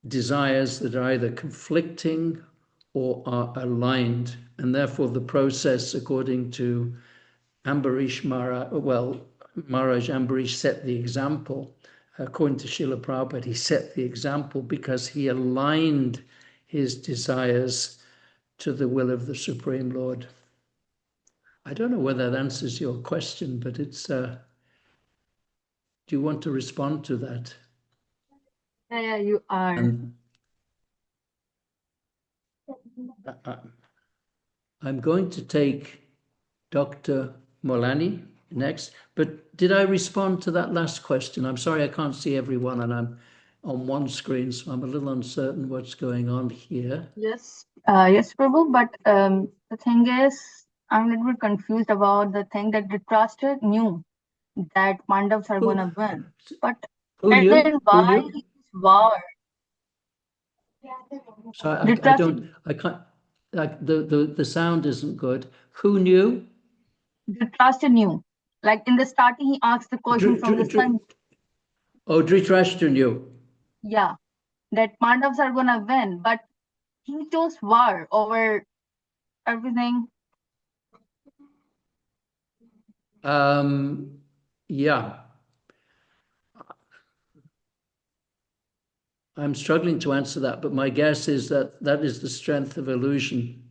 desires that are either conflicting or are aligned. And therefore the process, according to Ambarish Maharaj, Maharaj Ambarish set the example. According to Srila Prabhupada, he set the example because he aligned his desires to the will of the Supreme Lord. I don't know whether that answers your question, but it's, do you want to respond to that? Yeah, you are. I'm going to take Dr. Molani next, but did I respond to that last question? I'm sorry, I can't see everyone and I'm on one screen, so I'm a little uncertain what's going on here. Yes, yes, Prabhu, but the thing is, I'm a little bit confused about the thing that Dhritarashtra knew that Pandavas are going to win. But then why is war? So I can't, like the sound isn't good. Who knew? Dhritarashtra knew. Like in the starting, he asked the question from the sun. Oh, Dhritarashtra knew. Yeah, that Pandavas are going to win, but he chose war over everything. Yeah. I'm struggling to answer that, but my guess is that that is the strength of illusion.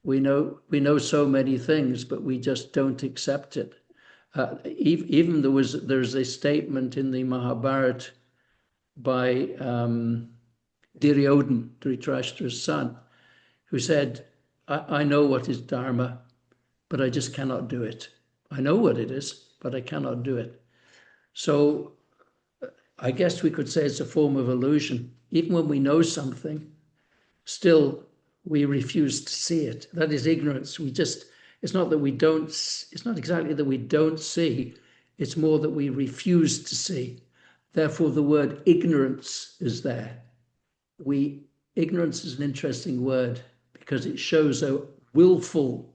We know so many things, but we just don't accept it. Even there's a statement in the Mahabharata by Duryodhana, Dhritarashtra's son, who said, I know what is Dharma, but I just cannot do it. I know what it is, but I cannot do it. So I guess we could say it's a form of illusion. Even when we know something, still we refuse to see it. That is ignorance. It's not exactly that we don't see. It's more that we refuse to see. Therefore, the word ignorance is there. Ignorance is an interesting word because it shows a willful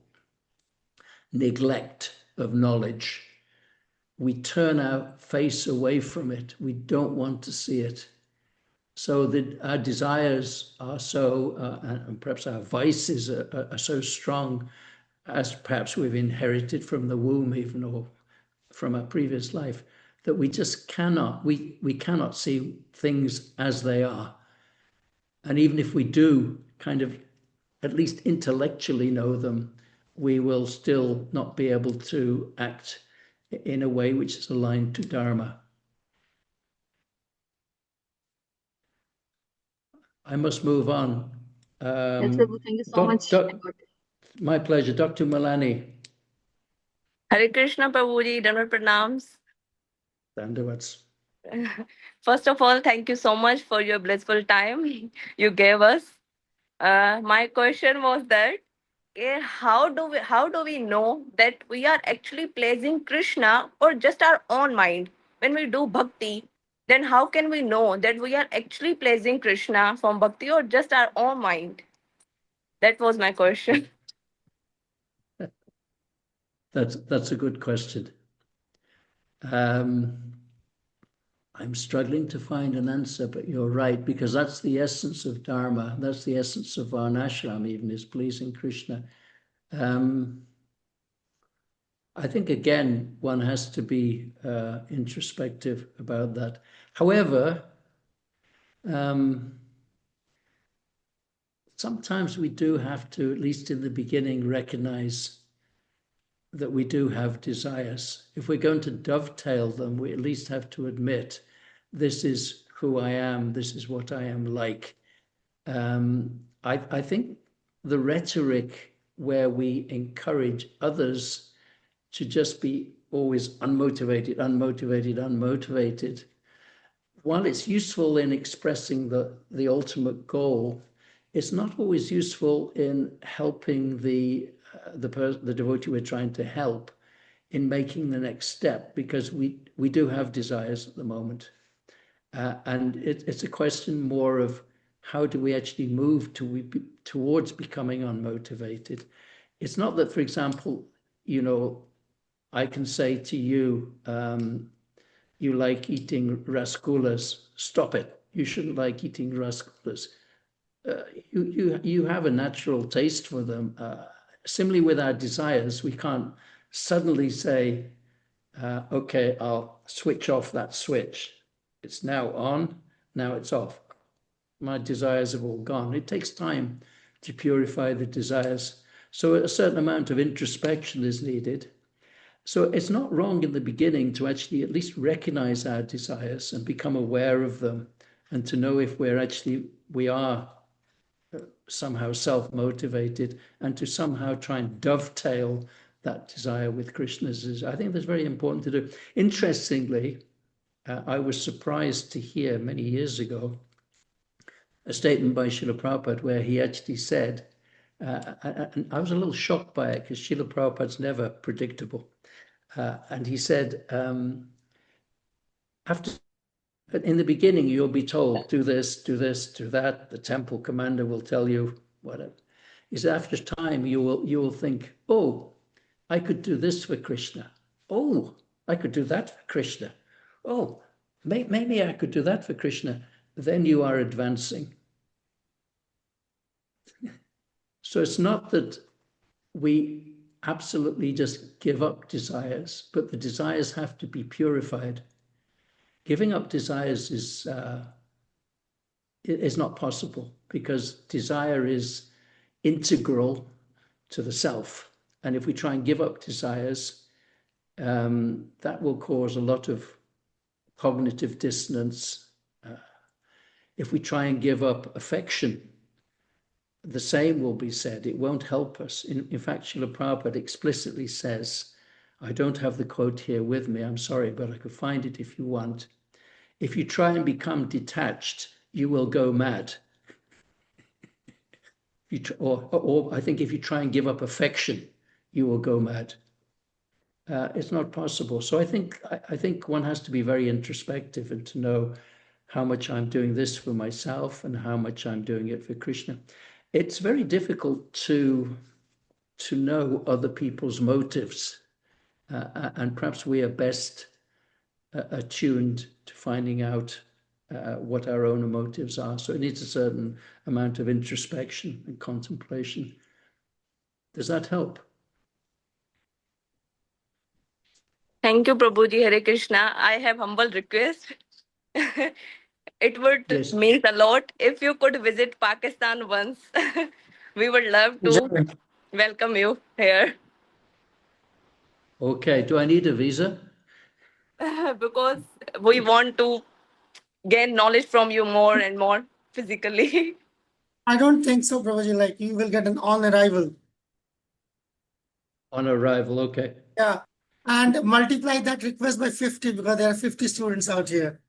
neglect of knowledge. We turn our face away from it. We don't want to see it. So that our desires are so, and perhaps our vices are so strong, as perhaps we've inherited from the womb even, or from our previous life, that we just cannot, we cannot see things as they are. And even if we do kind of at least intellectually know them, we will still not be able to act in a way which is aligned to Dharma. I must move on. Yes, Prabhu, thank you so much. My pleasure. Dr. Malani. Hare Krishna, Prabhuji. Dandavat pranams. Dandavats. First of all, thank you so much for your blissful time you gave us. My question was that how do we know that we are actually pleasing Krishna or just our own mind? When we do bhakti, then how can we know that we are actually pleasing Krishna from bhakti or just our own mind? That was my question. That's a good question. I'm struggling to find an answer, but you're right, because that's the essence of Dharma. That's the essence of Varnashram, even, is pleasing Krishna. I think, again, one has to be introspective about that. However, sometimes we do have to, at least in the beginning, recognize that we do have desires. If we're going to dovetail them, we at least have to admit, this is who I am, this is what I am like. I think the rhetoric where we encourage others to just be always unmotivated, while it's useful in expressing the ultimate goal, it's not always useful in helping the devotee we're trying to help in making the next step, because we do have desires at the moment. And it's a question more of how do we actually move towards becoming unmotivated. It's not that, for example, I can say to you, you like eating rasgullas, stop it. You shouldn't like eating rasgullas. You have a natural taste for them. Similarly with our desires, we can't suddenly say, okay, I'll switch off that switch. It's now on, now it's off. My desires have all gone. It takes time to purify the desires. So a certain amount of introspection is needed. So it's not wrong in the beginning to actually at least recognize our desires and become aware of them, and to know if we are somehow self-motivated, and to somehow try and dovetail that desire with Krishna's. I think that's very important to do. Interestingly, I was surprised to hear many years ago a statement by Srila Prabhupada where he actually said, and I was a little shocked by it because Srila Prabhupada's never predictable. And he said, in the beginning, you'll be told, do this, do that. The temple commander will tell you whatever. He said, after time, you will think, oh, I could do this for Krishna. Oh, I could do that for Krishna. Oh, maybe I could do that for Krishna. Then you are advancing. So it's not that we absolutely just give up desires, but the desires have to be purified. Giving up desires is not possible, because desire is integral to the self. And if we try and give up desires, that will cause a lot of cognitive dissonance. If we try and give up affection, the same will be said. It won't help us. In fact, Srila Prabhupada explicitly says, I don't have the quote here with me, I'm sorry, but I could find it if you want. If you try and become detached, you will go mad. Or I think if you try and give up affection, you will go mad. it's not possible. So I think one has to be very introspective and to know how much I'm doing this for myself and how much I'm doing it for Krishna. It's very difficult to know other people's motives, and perhaps we are best attuned to finding out what our own motives are. So it needs a certain amount of introspection and contemplation. Does that help? Thank you, Prabhuji. Hare Krishna. I have humble request. It would mean a lot if you could visit Pakistan once. We would love to welcome you here. Okay. Do I need a visa? Because we want to gain knowledge from you more and more physically. I don't think so, Prabhuji. Like you will get an on arrival. On arrival, okay. Yeah. And multiply that request by 50 because there are 50 students out here.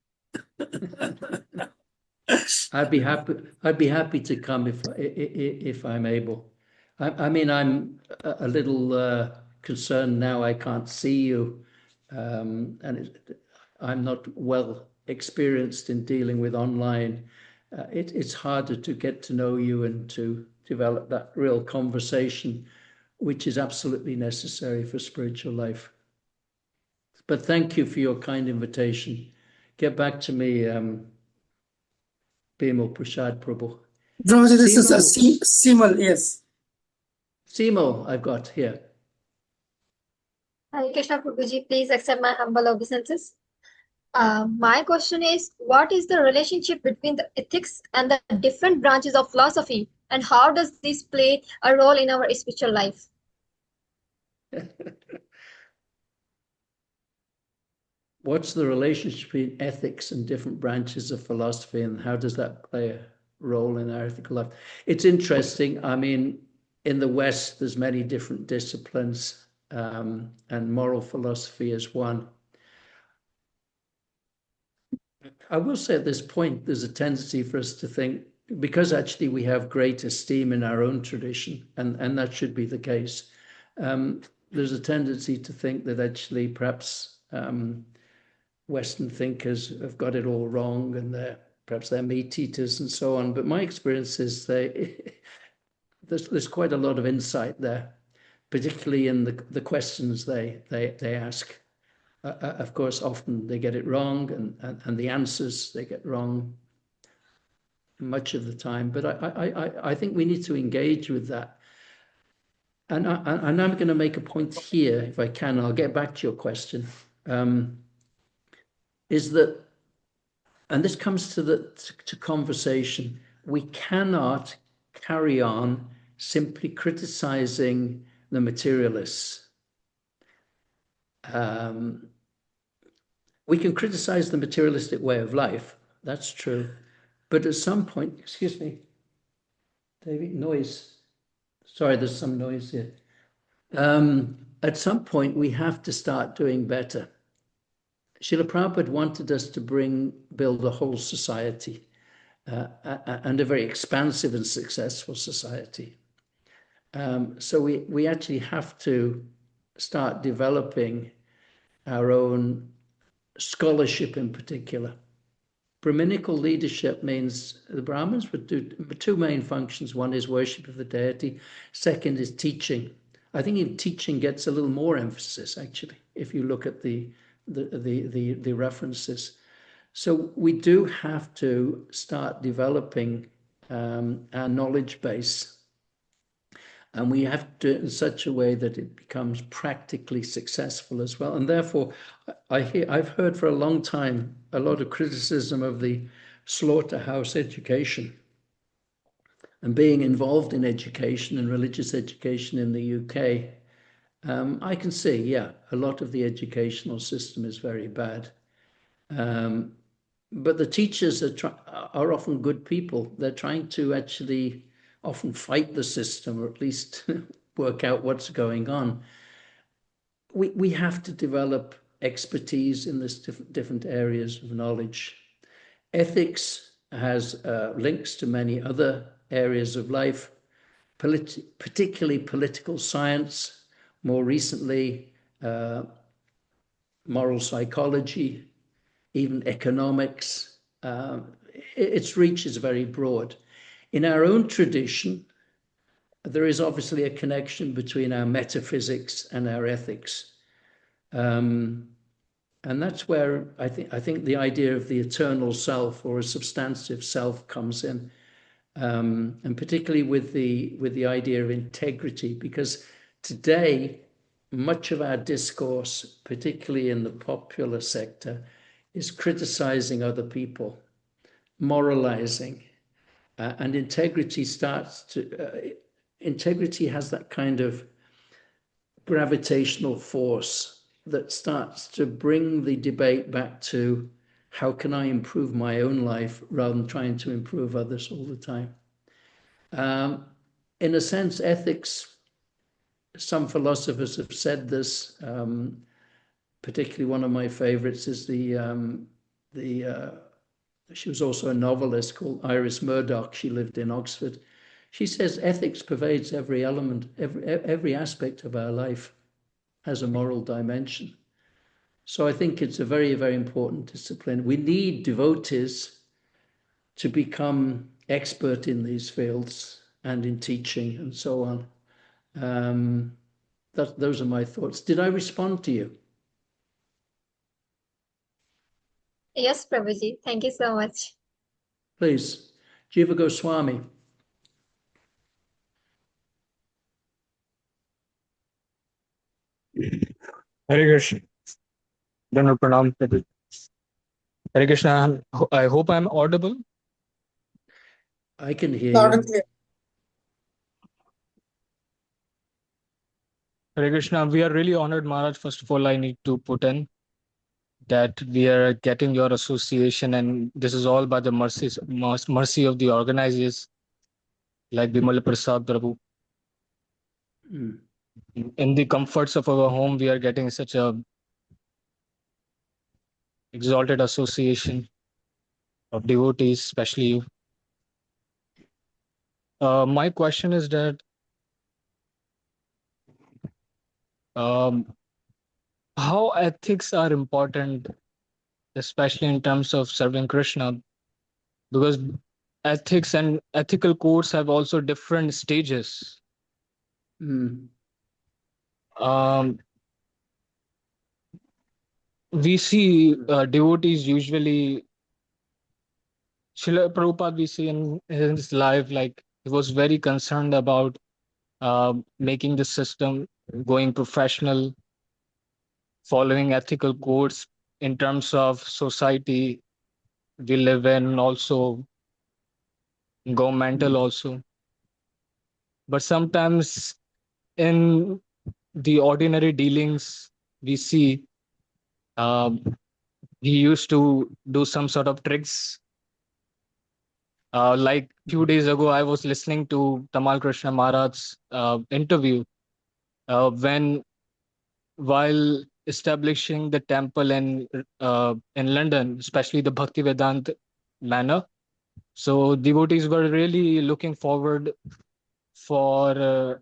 I'd be happy to come if I'm able. I mean, I'm a little concerned now I can't see you, and I'm not well experienced in dealing with online. It's harder to get to know you and to develop that real conversation, which is absolutely necessary for spiritual life. But thank you for your kind invitation. Get back to me, Bimal Prasad Prabhu. Prabhuji, this is a Simal, yes. Simal, I've got here. Hare Krishna Prabhuji, please accept my humble obeisances. My question is, what is the relationship between the ethics and the different branches of philosophy, and how does this play a role in our spiritual life? What's the relationship between ethics and different branches of philosophy, and how does that play a role in our ethical life? It's interesting. I mean, in the West, there's many different disciplines, and moral philosophy is one. I will say at this point, there's a tendency for us to think, because actually we have great esteem in our own tradition, and that should be the case, there's a tendency to think that actually perhaps Western thinkers have got it all wrong and perhaps they're meat eaters and so on. But my experience is there's quite a lot of insight there, particularly in the questions they ask. Of course, often they get it wrong, and the answers they get wrong much of the time. But I think we need to engage with that. And I'm going to make a point here, if I can. I'll get back to your question. Is that, and this comes to conversation, we cannot carry on simply criticizing the materialists. We can criticize the materialistic way of life, that's true. But at some point, excuse me, David, noise. Sorry, there's some noise here. At some point, we have to start doing better. Srila Prabhupada wanted us to build a whole society, and a very expansive and successful society. So we actually have to start developing our own scholarship in particular. Brahminical leadership means the Brahmins would do two main functions. One is worship of the deity. Second is teaching. I think even teaching gets a little more emphasis, actually, if you look at the references. So we do have to start developing our knowledge base, and we have to do it in such a way that it becomes practically successful as well. And therefore, I've heard for a long time a lot of criticism of the slaughterhouse education. And being involved in education and religious education in the UK, I can see, yeah, a lot of the educational system is very bad. But the teachers are often good people. They're trying to actually often fight the system, or at least work out what's going on. We have to develop expertise in this different areas of knowledge. Ethics has links to many other areas of life, particularly political science, more recently moral psychology, even economics. Its reach is very broad. In our own tradition, there is obviously a connection between our metaphysics and our ethics. And that's where I think the idea of the eternal self or a substantive self comes in. And particularly with the idea of integrity, because today much of our discourse, particularly in the popular sector, is criticizing other people, moralizing, and integrity integrity has that kind of gravitational force that starts to bring the debate back to how can I improve my own life rather than trying to improve others all the time. In a sense, ethics, some philosophers have said this, particularly one of my favorites is she was also a novelist called Iris Murdoch. She lived in Oxford. She says ethics pervades every element, every aspect of our life has a moral dimension. So I think it's a very, very important discipline. We need devotees to become expert in these fields and in teaching and so on. Those are my thoughts. Did I respond to you? Yes, Prabhuji. Thank you so much. Please, Jiva Goswami. Hare Krishna. Dhanwad Pranam. Hare Krishna. I hope I'm audible. I can hear Loud you. and clear. Hare Krishna. We are really honored, Maharaj. First of all, I need to put in that we are getting your association, and this is all by the mercy of the organizers like Bimal Prasad Prabhu. In the comforts of our home, we are getting such a exalted association of devotees, especially you. My question is that how ethics are important, especially in terms of serving Krishna, because ethics and ethical codes have also different stages. We see devotees usually, Srila Prabhupada, we see in his life, like he was very concerned about making the system going professional, following ethical codes in terms of society we live in, also governmental also. But sometimes in the ordinary dealings, we see he used to do some sort of tricks. Like few days ago, I was listening to Tamal Krishna Maharaj's interview while establishing the temple in London, especially the Bhakti Vedanta manor. So devotees were really looking forward for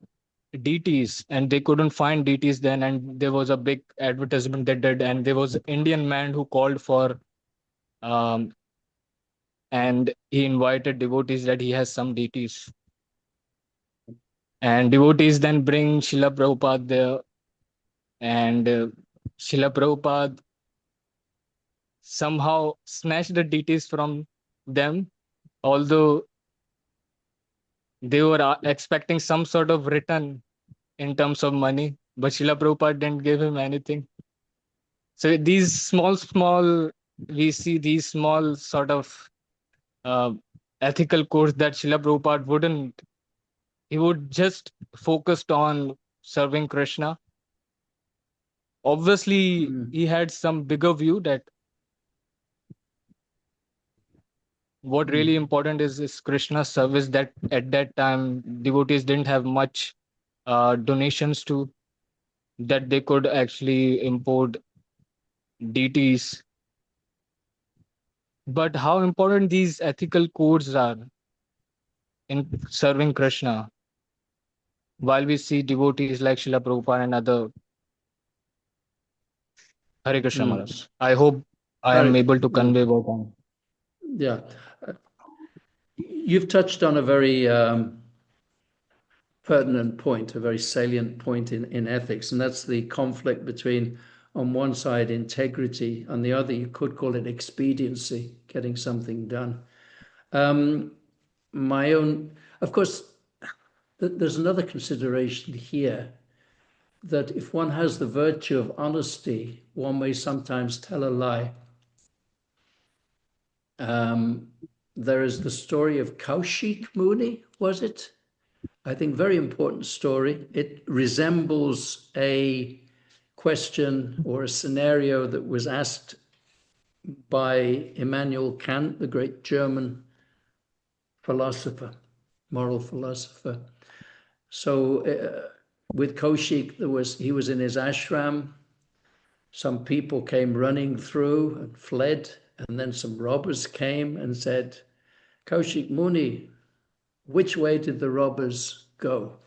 deities, and they couldn't find deities then. And there was a big advertisement they did, and there was an Indian man who called for, and he invited devotees that he has some deities. And devotees then bring Srila Prabhupada there, and Srila Prabhupada somehow snatched the deities from them, although they were expecting some sort of return in terms of money, but Srila Prabhupada didn't give him anything. So these small, we see these small sort of ethical codes that Srila Prabhupada wouldn't, he would just focused on serving Krishna. Obviously, he had some bigger view that what really important is Krishna's service, that at that time devotees didn't have much donations to, that they could actually import deities. But how important these ethical codes are in serving Krishna, while we see devotees like Srila Prabhupada and other Hare Krishna Maharaj. I hope I am able to convey what I'm. Yeah. You've touched on a very pertinent point, a very salient point in ethics, and that's the conflict between, on one side, integrity, on the other, you could call it expediency, getting something done. My own, of course, there's another consideration here, that if one has the virtue of honesty, one may sometimes tell a lie. There is the story of Kaushik Muni, was it? I think very important story. It resembles a question or a scenario that was asked by Immanuel Kant, the great German philosopher, moral philosopher. So with Kaushik, he was in his ashram. Some people came running through and fled, and then some robbers came and said, Kaushik Muni, which way did the robbers go?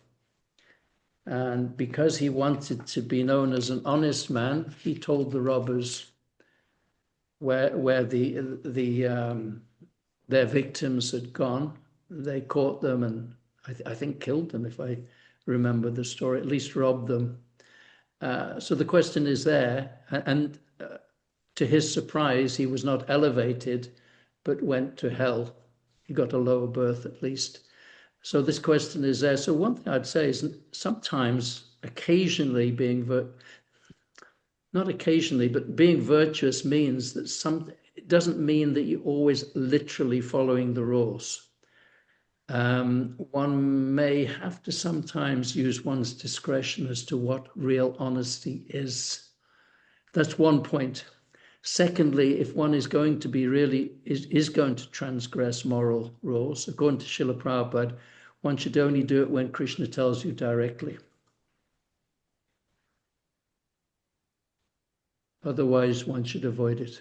And because he wanted to be known as an honest man, he told the robbers where their victims had gone. They caught them and I think killed them, if I remember the story, at least robbed them. So the question is there, and to his surprise, he was not elevated, but went to hell. He got a lower berth at least. So this question is there. So one thing I'd say is sometimes, occasionally not occasionally, but being virtuous means that it doesn't mean that you're always literally following the rules. One may have to sometimes use one's discretion as to what real honesty is. That's one point. Secondly, if one is going to be is going to transgress moral rules, according to Srila Prabhupada, one should only do it when Krishna tells you directly. Otherwise, one should avoid it.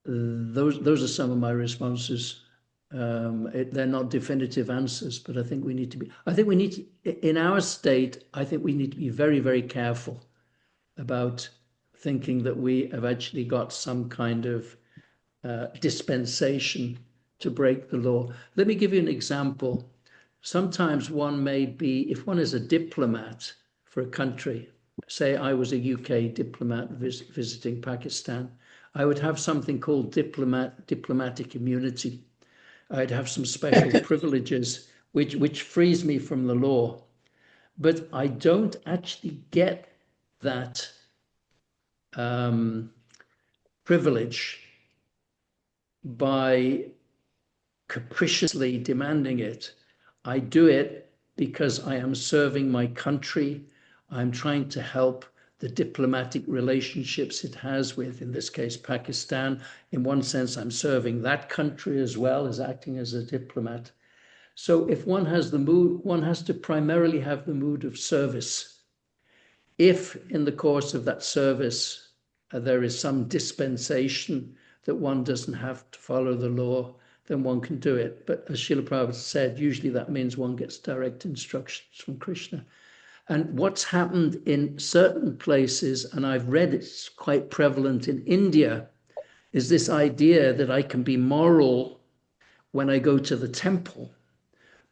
Those are some of my responses. They're not definitive answers, but I think we need to, in our state, I think we need to be very, very careful about thinking that we have actually got some kind of dispensation to break the law. Let me give you an example. Sometimes one may be, if one is a diplomat for a country, say I was a UK diplomat visiting Pakistan, I would have something called diplomatic immunity. I'd have some special privileges which frees me from the law. But I don't actually get that privilege by capriciously demanding it. I do it because I am serving my country. I'm trying to help the diplomatic relationships it has with, in this case, Pakistan. In one sense, I'm serving that country as well as acting as a diplomat. So if one has the mood, one has to primarily have the mood of service. If in the course of that service, there is some dispensation that one doesn't have to follow the law, then one can do it. But as Srila Prabhupada said, usually that means one gets direct instructions from Krishna. And what's happened in certain places, and I've read it's quite prevalent in India, is this idea that I can be moral when I go to the temple.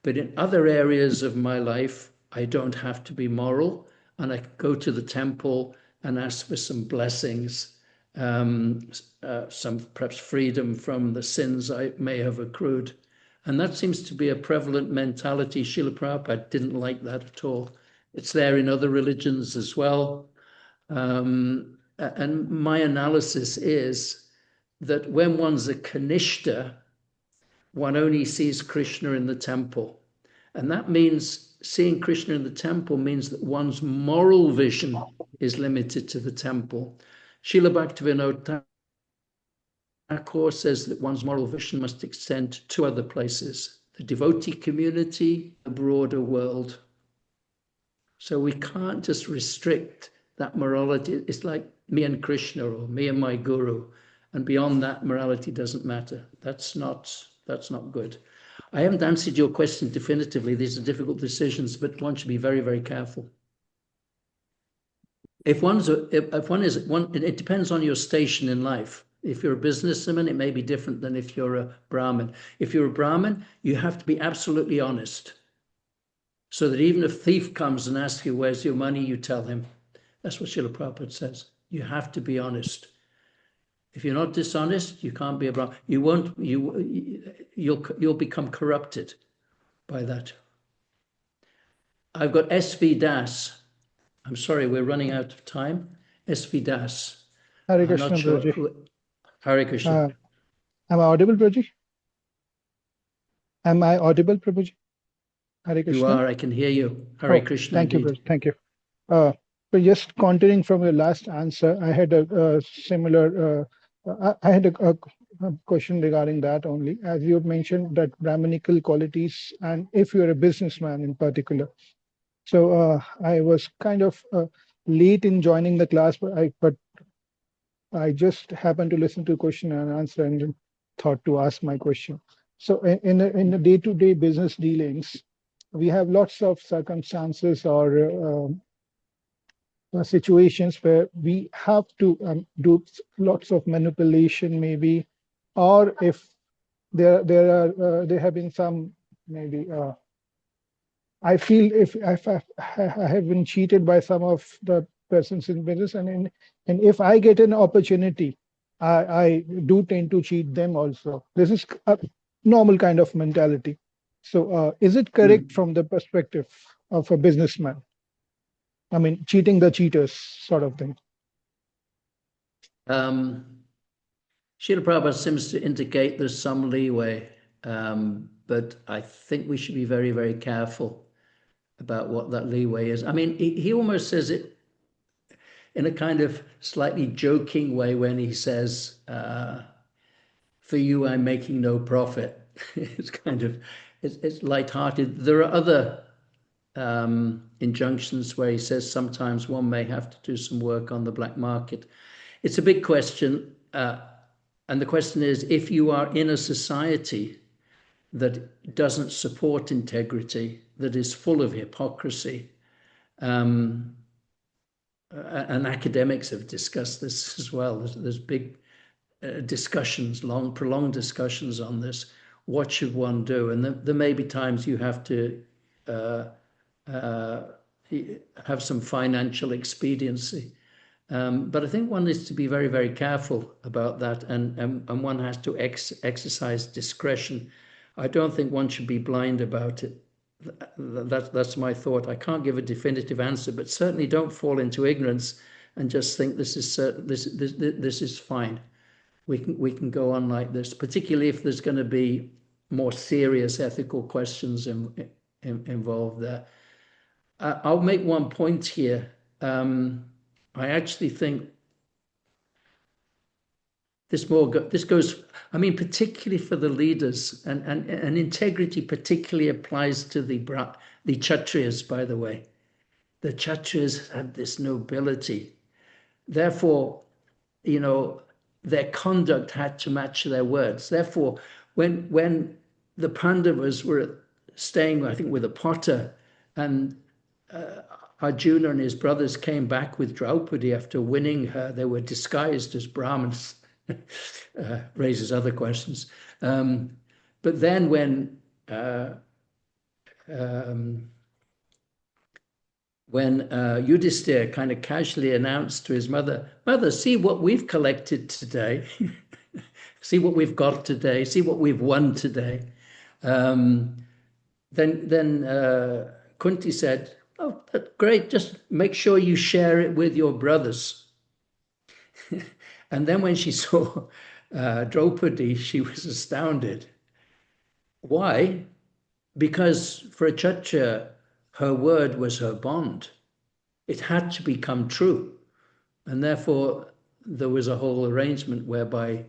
But in other areas of my life, I don't have to be moral, and I can go to the temple and ask for some blessings, some perhaps freedom from the sins I may have accrued. And that seems to be a prevalent mentality. Srila Prabhupada didn't like that at all. It's there in other religions as well. And my analysis is that when one's a Kanishta, one only sees Krishna in the temple. And that means seeing Krishna in the temple means that one's moral vision is limited to the temple. Srila Bhaktivinoda Thakur says that one's moral vision must extend to other places, the devotee community, the broader world. So we can't just restrict that morality. It's like me and Krishna or me and my guru. And beyond that, morality doesn't matter. That's not good. I haven't answered your question definitively. These are difficult decisions, but one should be very, very careful. If it depends on your station in life. If you're a businessman, it may be different than if you're a Brahmin. If you're a Brahmin, you have to be absolutely honest. So that even if a thief comes and asks you, where's your money, you tell him. That's what Srila Prabhupada says. You have to be honest. If you're not dishonest, you can't be a Brahmin. You'll become corrupted by that. I've got S.V. Das. I'm sorry, we're running out of time. S.V. Das. Hare I'm Krishna, not sure Prabhuji. who. Hare Krishna. Am I audible, Prabhuji? Am I audible, Prabhuji? Hare Krishna. You are, I can hear you. Hare Krishna. Thank indeed. you, Prabhuji. Thank you. So just continuing from your last answer, I had a similar, I had a question regarding that only. As you mentioned that Brahminical qualities, and if you're a businessman in particular. So I was kind of late in joining the class, but I just happened to listen to question and answer and thought to ask my question. So in the day-to-day business dealings, we have lots of circumstances or situations where we have to do lots of manipulation, maybe, or if there have been some maybe. I feel if I have been cheated by some of the persons in business, and if I get an opportunity, I do tend to cheat them also. This is a normal kind of mentality. So is it correct from the perspective of a businessman? I mean, cheating the cheaters sort of thing. Srila Prabhupada seems to indicate there's some leeway, but I think we should be very, very careful about what that leeway is. I mean, he almost says it in a kind of slightly joking way when he says, for you, I'm making no profit. It's kind of, it's lighthearted. There are other injunctions where he says sometimes one may have to do some work on the black market. It's a big question. And the question is, if you are in a society that doesn't support integrity, that is full of hypocrisy, and academics have discussed this as well. There's big discussions, prolonged discussions on this. What should one do? And there may be times you have to have some financial expediency. But I think one needs to be very, very careful about that, and one has to exercise discretion. I don't think one should be blind about it. That's my thought. I can't give a definitive answer, but certainly don't fall into ignorance and just think this is certain, this is fine. We can go on like this, particularly if there's going to be more serious ethical questions involved there. I'll make one point here. I actually think this goes, I mean, particularly for the leaders, and integrity particularly applies to the Kshatriyas, by the way. The Kshatriyas had this nobility. Therefore, you know, their conduct had to match their words. Therefore, when the Pandavas were staying, I think, with a potter, and Arjuna and his brothers came back with Draupadi after winning her, they were disguised as Brahmins. Raises other questions. But then when Yudhisthira kind of casually announced to his mother, "Mother, see what we've collected today. See what we've got today. See what we've won today." Then Kunti said, "Oh, that's great. Just make sure you share it with your brothers." And then when she saw Draupadi, she was astounded. Why? Because for a Kshatriya, her word was her bond. It had to become true. And therefore, there was a whole arrangement whereby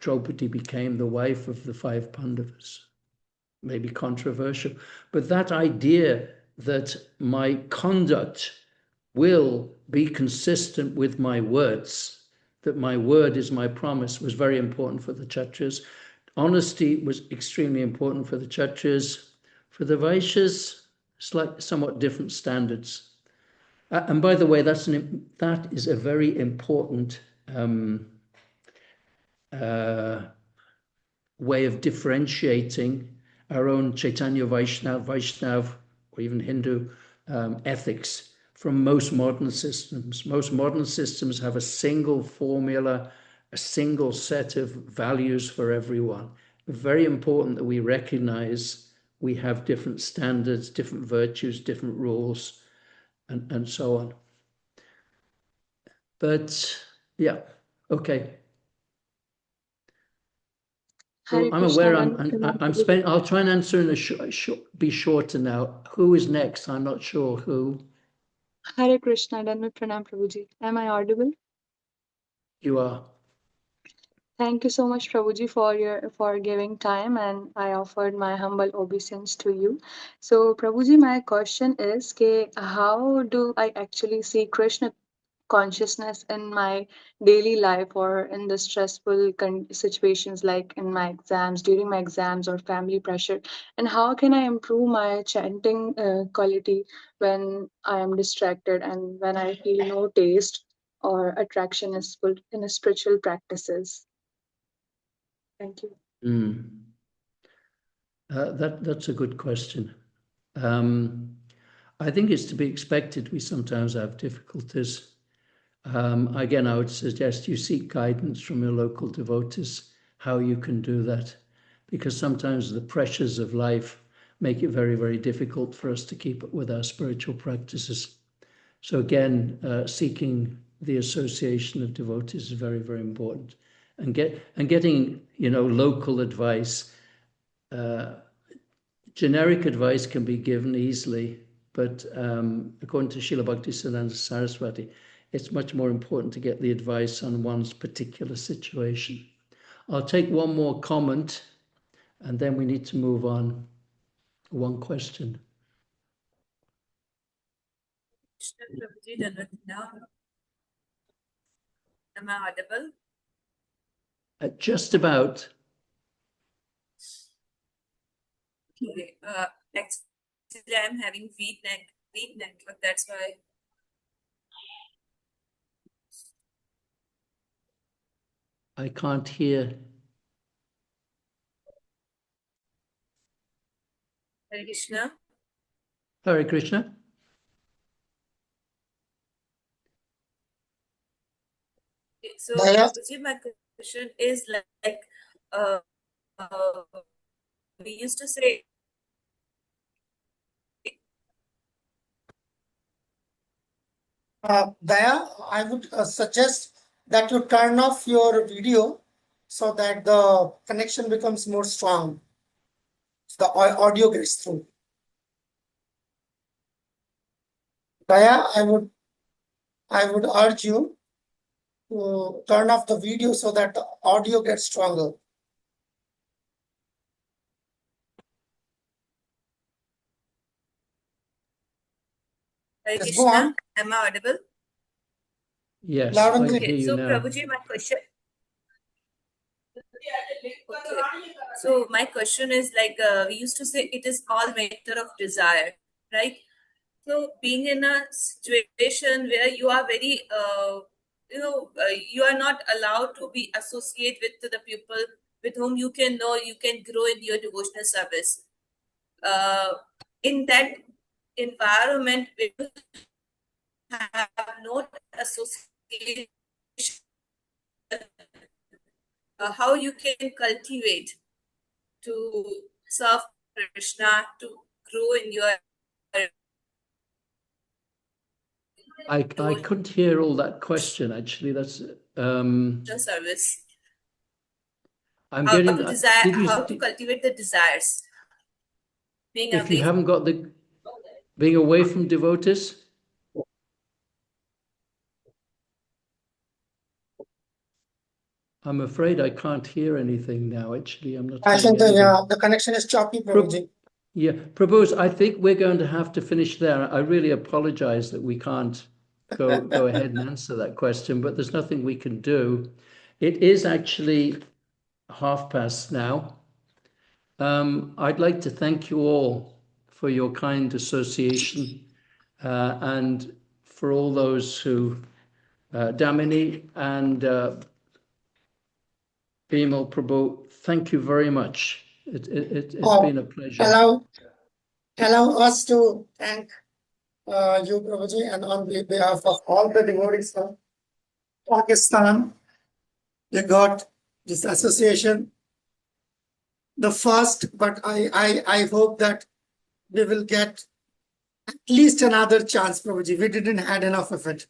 Draupadi became the wife of the 5 Pandavas. Maybe controversial. But that idea that my conduct will be consistent with my words, that my word is my promise, was very important for the Kshatriyas. Honesty was extremely important for the Kshatriyas. For the Vaishyas, somewhat different standards. And by the way, that is a very important way of differentiating our own Chaitanya Vaishnav, or even Hindu ethics from most modern systems. Most modern systems have a single formula, a single set of values for everyone. Very important that we recognize we have different standards, different virtues, different rules, and so on. But yeah, okay. So I'm aware I'm spending. I'll try and answer in be shorter now. Who is next? I'm not sure who. Hare Krishna, Dandavat Pranam Prabhuji. Am I audible? You are. Thank you so much, Prabhuji, for giving time, and I offered my humble obeisance to you. So, Prabhuji, my question is, how do I actually see Krishna consciousness in my daily life or in the stressful situations like in my exams, during my exams or family pressure? And how can I improve my chanting quality when I am distracted and when I feel no taste or attraction in spiritual practices? Thank you. That's a good question. I think it's to be expected. We sometimes have difficulties. Again, I would suggest you seek guidance from your local devotees, how you can do that, because sometimes the pressures of life make it very, very difficult for us to keep up with our spiritual practices. So again, seeking the association of devotees is very, very important. And getting, local advice. Generic advice can be given easily, but according to Srila Bhaktisiddhanta Saraswati, it's much more important to get the advice on one's particular situation. I'll take one more comment, and then we need to move on. One question. Am I audible? Just about. Okay. Actually, I'm having weak network. That's why. I can't hear. Hare Krishna. Hare Krishna. So, Prabhuji, my question is like we used to say. Daya, I would suggest that you turn off your video so that the connection becomes more strong. So the audio gets through. Daya, I would urge you to turn off the video so that the audio gets stronger. Hare Krishna, am I audible? Yes, I can hear you so now. Prabhuji, my question. Okay. So my question is like we used to say it is all matter of desire, right? So being in a situation where you are very, you are not allowed to be associated with the people with whom you can grow in your devotional service. In that environment, where you have no association, how you can cultivate to serve Krishna, to grow in your. I couldn't hear all that question, actually. That's service. I'm getting how to cultivate the desires. If you haven't got being away from devotees. I'm afraid I can't hear anything now, actually. I'm not. I think the connection is choppy, Prabhuji. Yeah, Prabhu, I think we're going to have to finish there. I really apologize that we can't go ahead and answer that question, but there's nothing we can do. It is actually past now. I'd like to thank you all for your kind association and for all those who, Damini and Bimal Prabhu, thank you very much. It's been a pleasure. Allow us to thank you, Prabhuji, and on behalf of all the devotees of Pakistan, they got this association. The first, but I hope that we will get at least another chance, Prabhuji. We didn't had enough of it.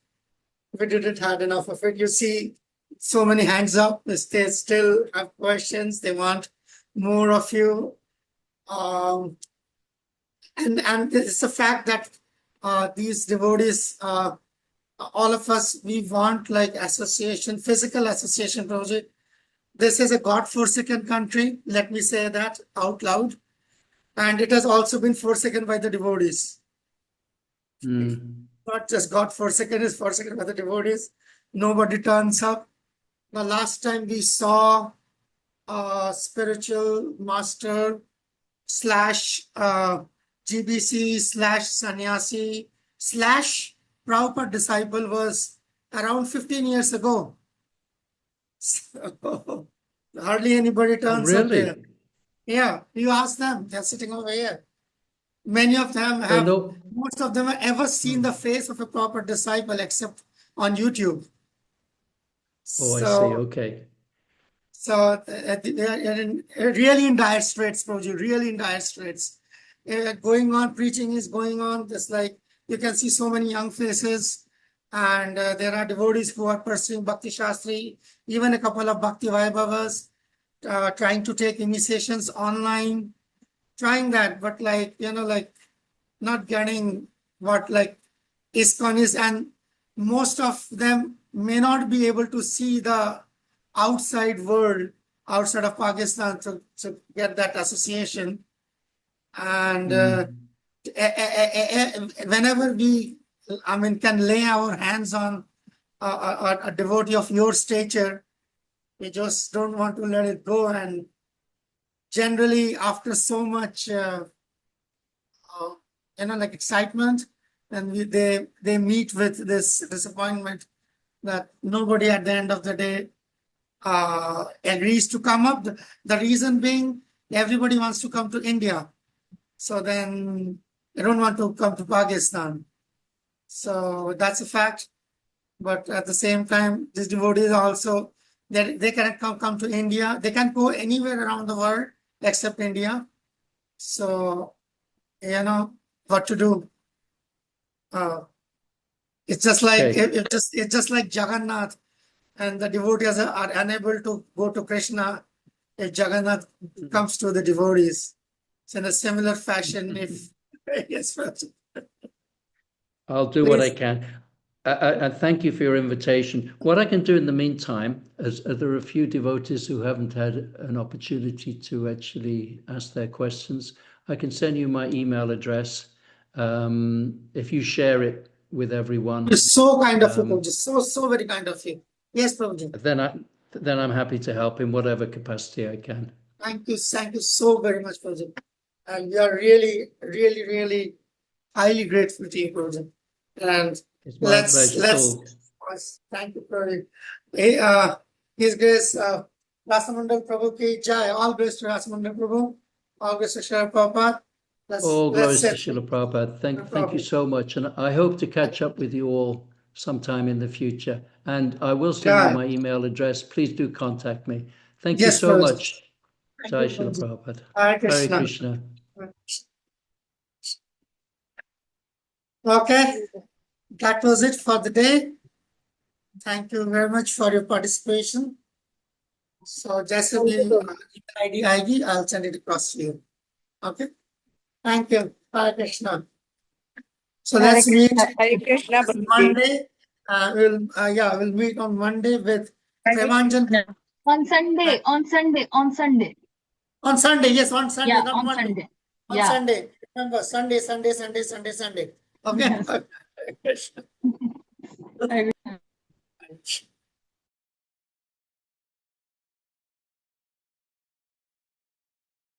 You see so many hands up. They still have questions. They want more of you. And it's a fact that these devotees, all of us, we want like association, physical association, Prabhuji. This is a God-forsaken country. Let me say that out loud. And it has also been forsaken by the devotees. Not just God-forsaken, is forsaken by the devotees. Nobody turns up. The last time we saw a spiritual master / GBC / sannyasi / Prabhupada disciple was around 15 years ago. So, hardly anybody turns up there. Yeah, you ask them, they're sitting over here. Many of them have, most of them have ever seen the face of a proper disciple except on YouTube. Oh, I see, okay. So they are really in dire straits, Prabhuji, really in dire straits. Going on, preaching is going on, just like you can see so many young faces. And there are devotees who are pursuing Bhakti Shastri, even a couple of Bhakti Vaibhavas, trying to take initiations online, trying that, but like, like not getting what like ISKCON is, and most of them may not be able to see the outside world, outside of Pakistan to get that association. And whenever we, can lay our hands on a devotee of your stature, we just don't want to let it go. And generally, after so much, like excitement, and they meet with this disappointment that nobody at the end of the day agrees to come up. The reason being, everybody wants to come to India. So then they don't want to come to Pakistan. So that's a fact. But at the same time, these devotees also, they cannot come to India. They can't go anywhere around the world except India. So, what to do. It's just like it's just like Jagannath, and the devotees are unable to go to Krishna if Jagannath comes to the devotees. So in a similar fashion, if yes, I'll do what I can. And thank you for your invitation. What I can do in the meantime, as there are a few devotees who haven't had an opportunity to actually ask their questions, I can send you my email address. If you share it with everyone. You're so kind of you, Prabhuji. So very kind of you. Yes, Prabhuji. Then I'm happy to help in whatever capacity I can. Thank you so very much, Prabhuji. And we are really, really, really highly grateful to you, Prabhuji. And it's my pleasure. Thank you, Prabhuji. His Grace, Rasamandala Prabhu ki jai. All grace to Rasamandala Prabhu. All grace to Srila Prabhupada. All glories to Srila Prabhupada. Thank you so much. And I hope to catch up with you all sometime in the future. And I will send you my email address. Please do contact me. Thank you so much. Jai Srila Prabhupada. Hare Krishna. Okay, that was it for the day. Thank you very much for your participation. So just a ID, I'll send it across to you. Okay. Thank you. Hare Krishna. So let's meet Monday. We'll meet on Monday with Premanjan. On Sunday. On Sunday, yes, on Sunday, Yeah, not on Monday. Sunday. On Sunday. Remember, Sunday. Okay. Yes.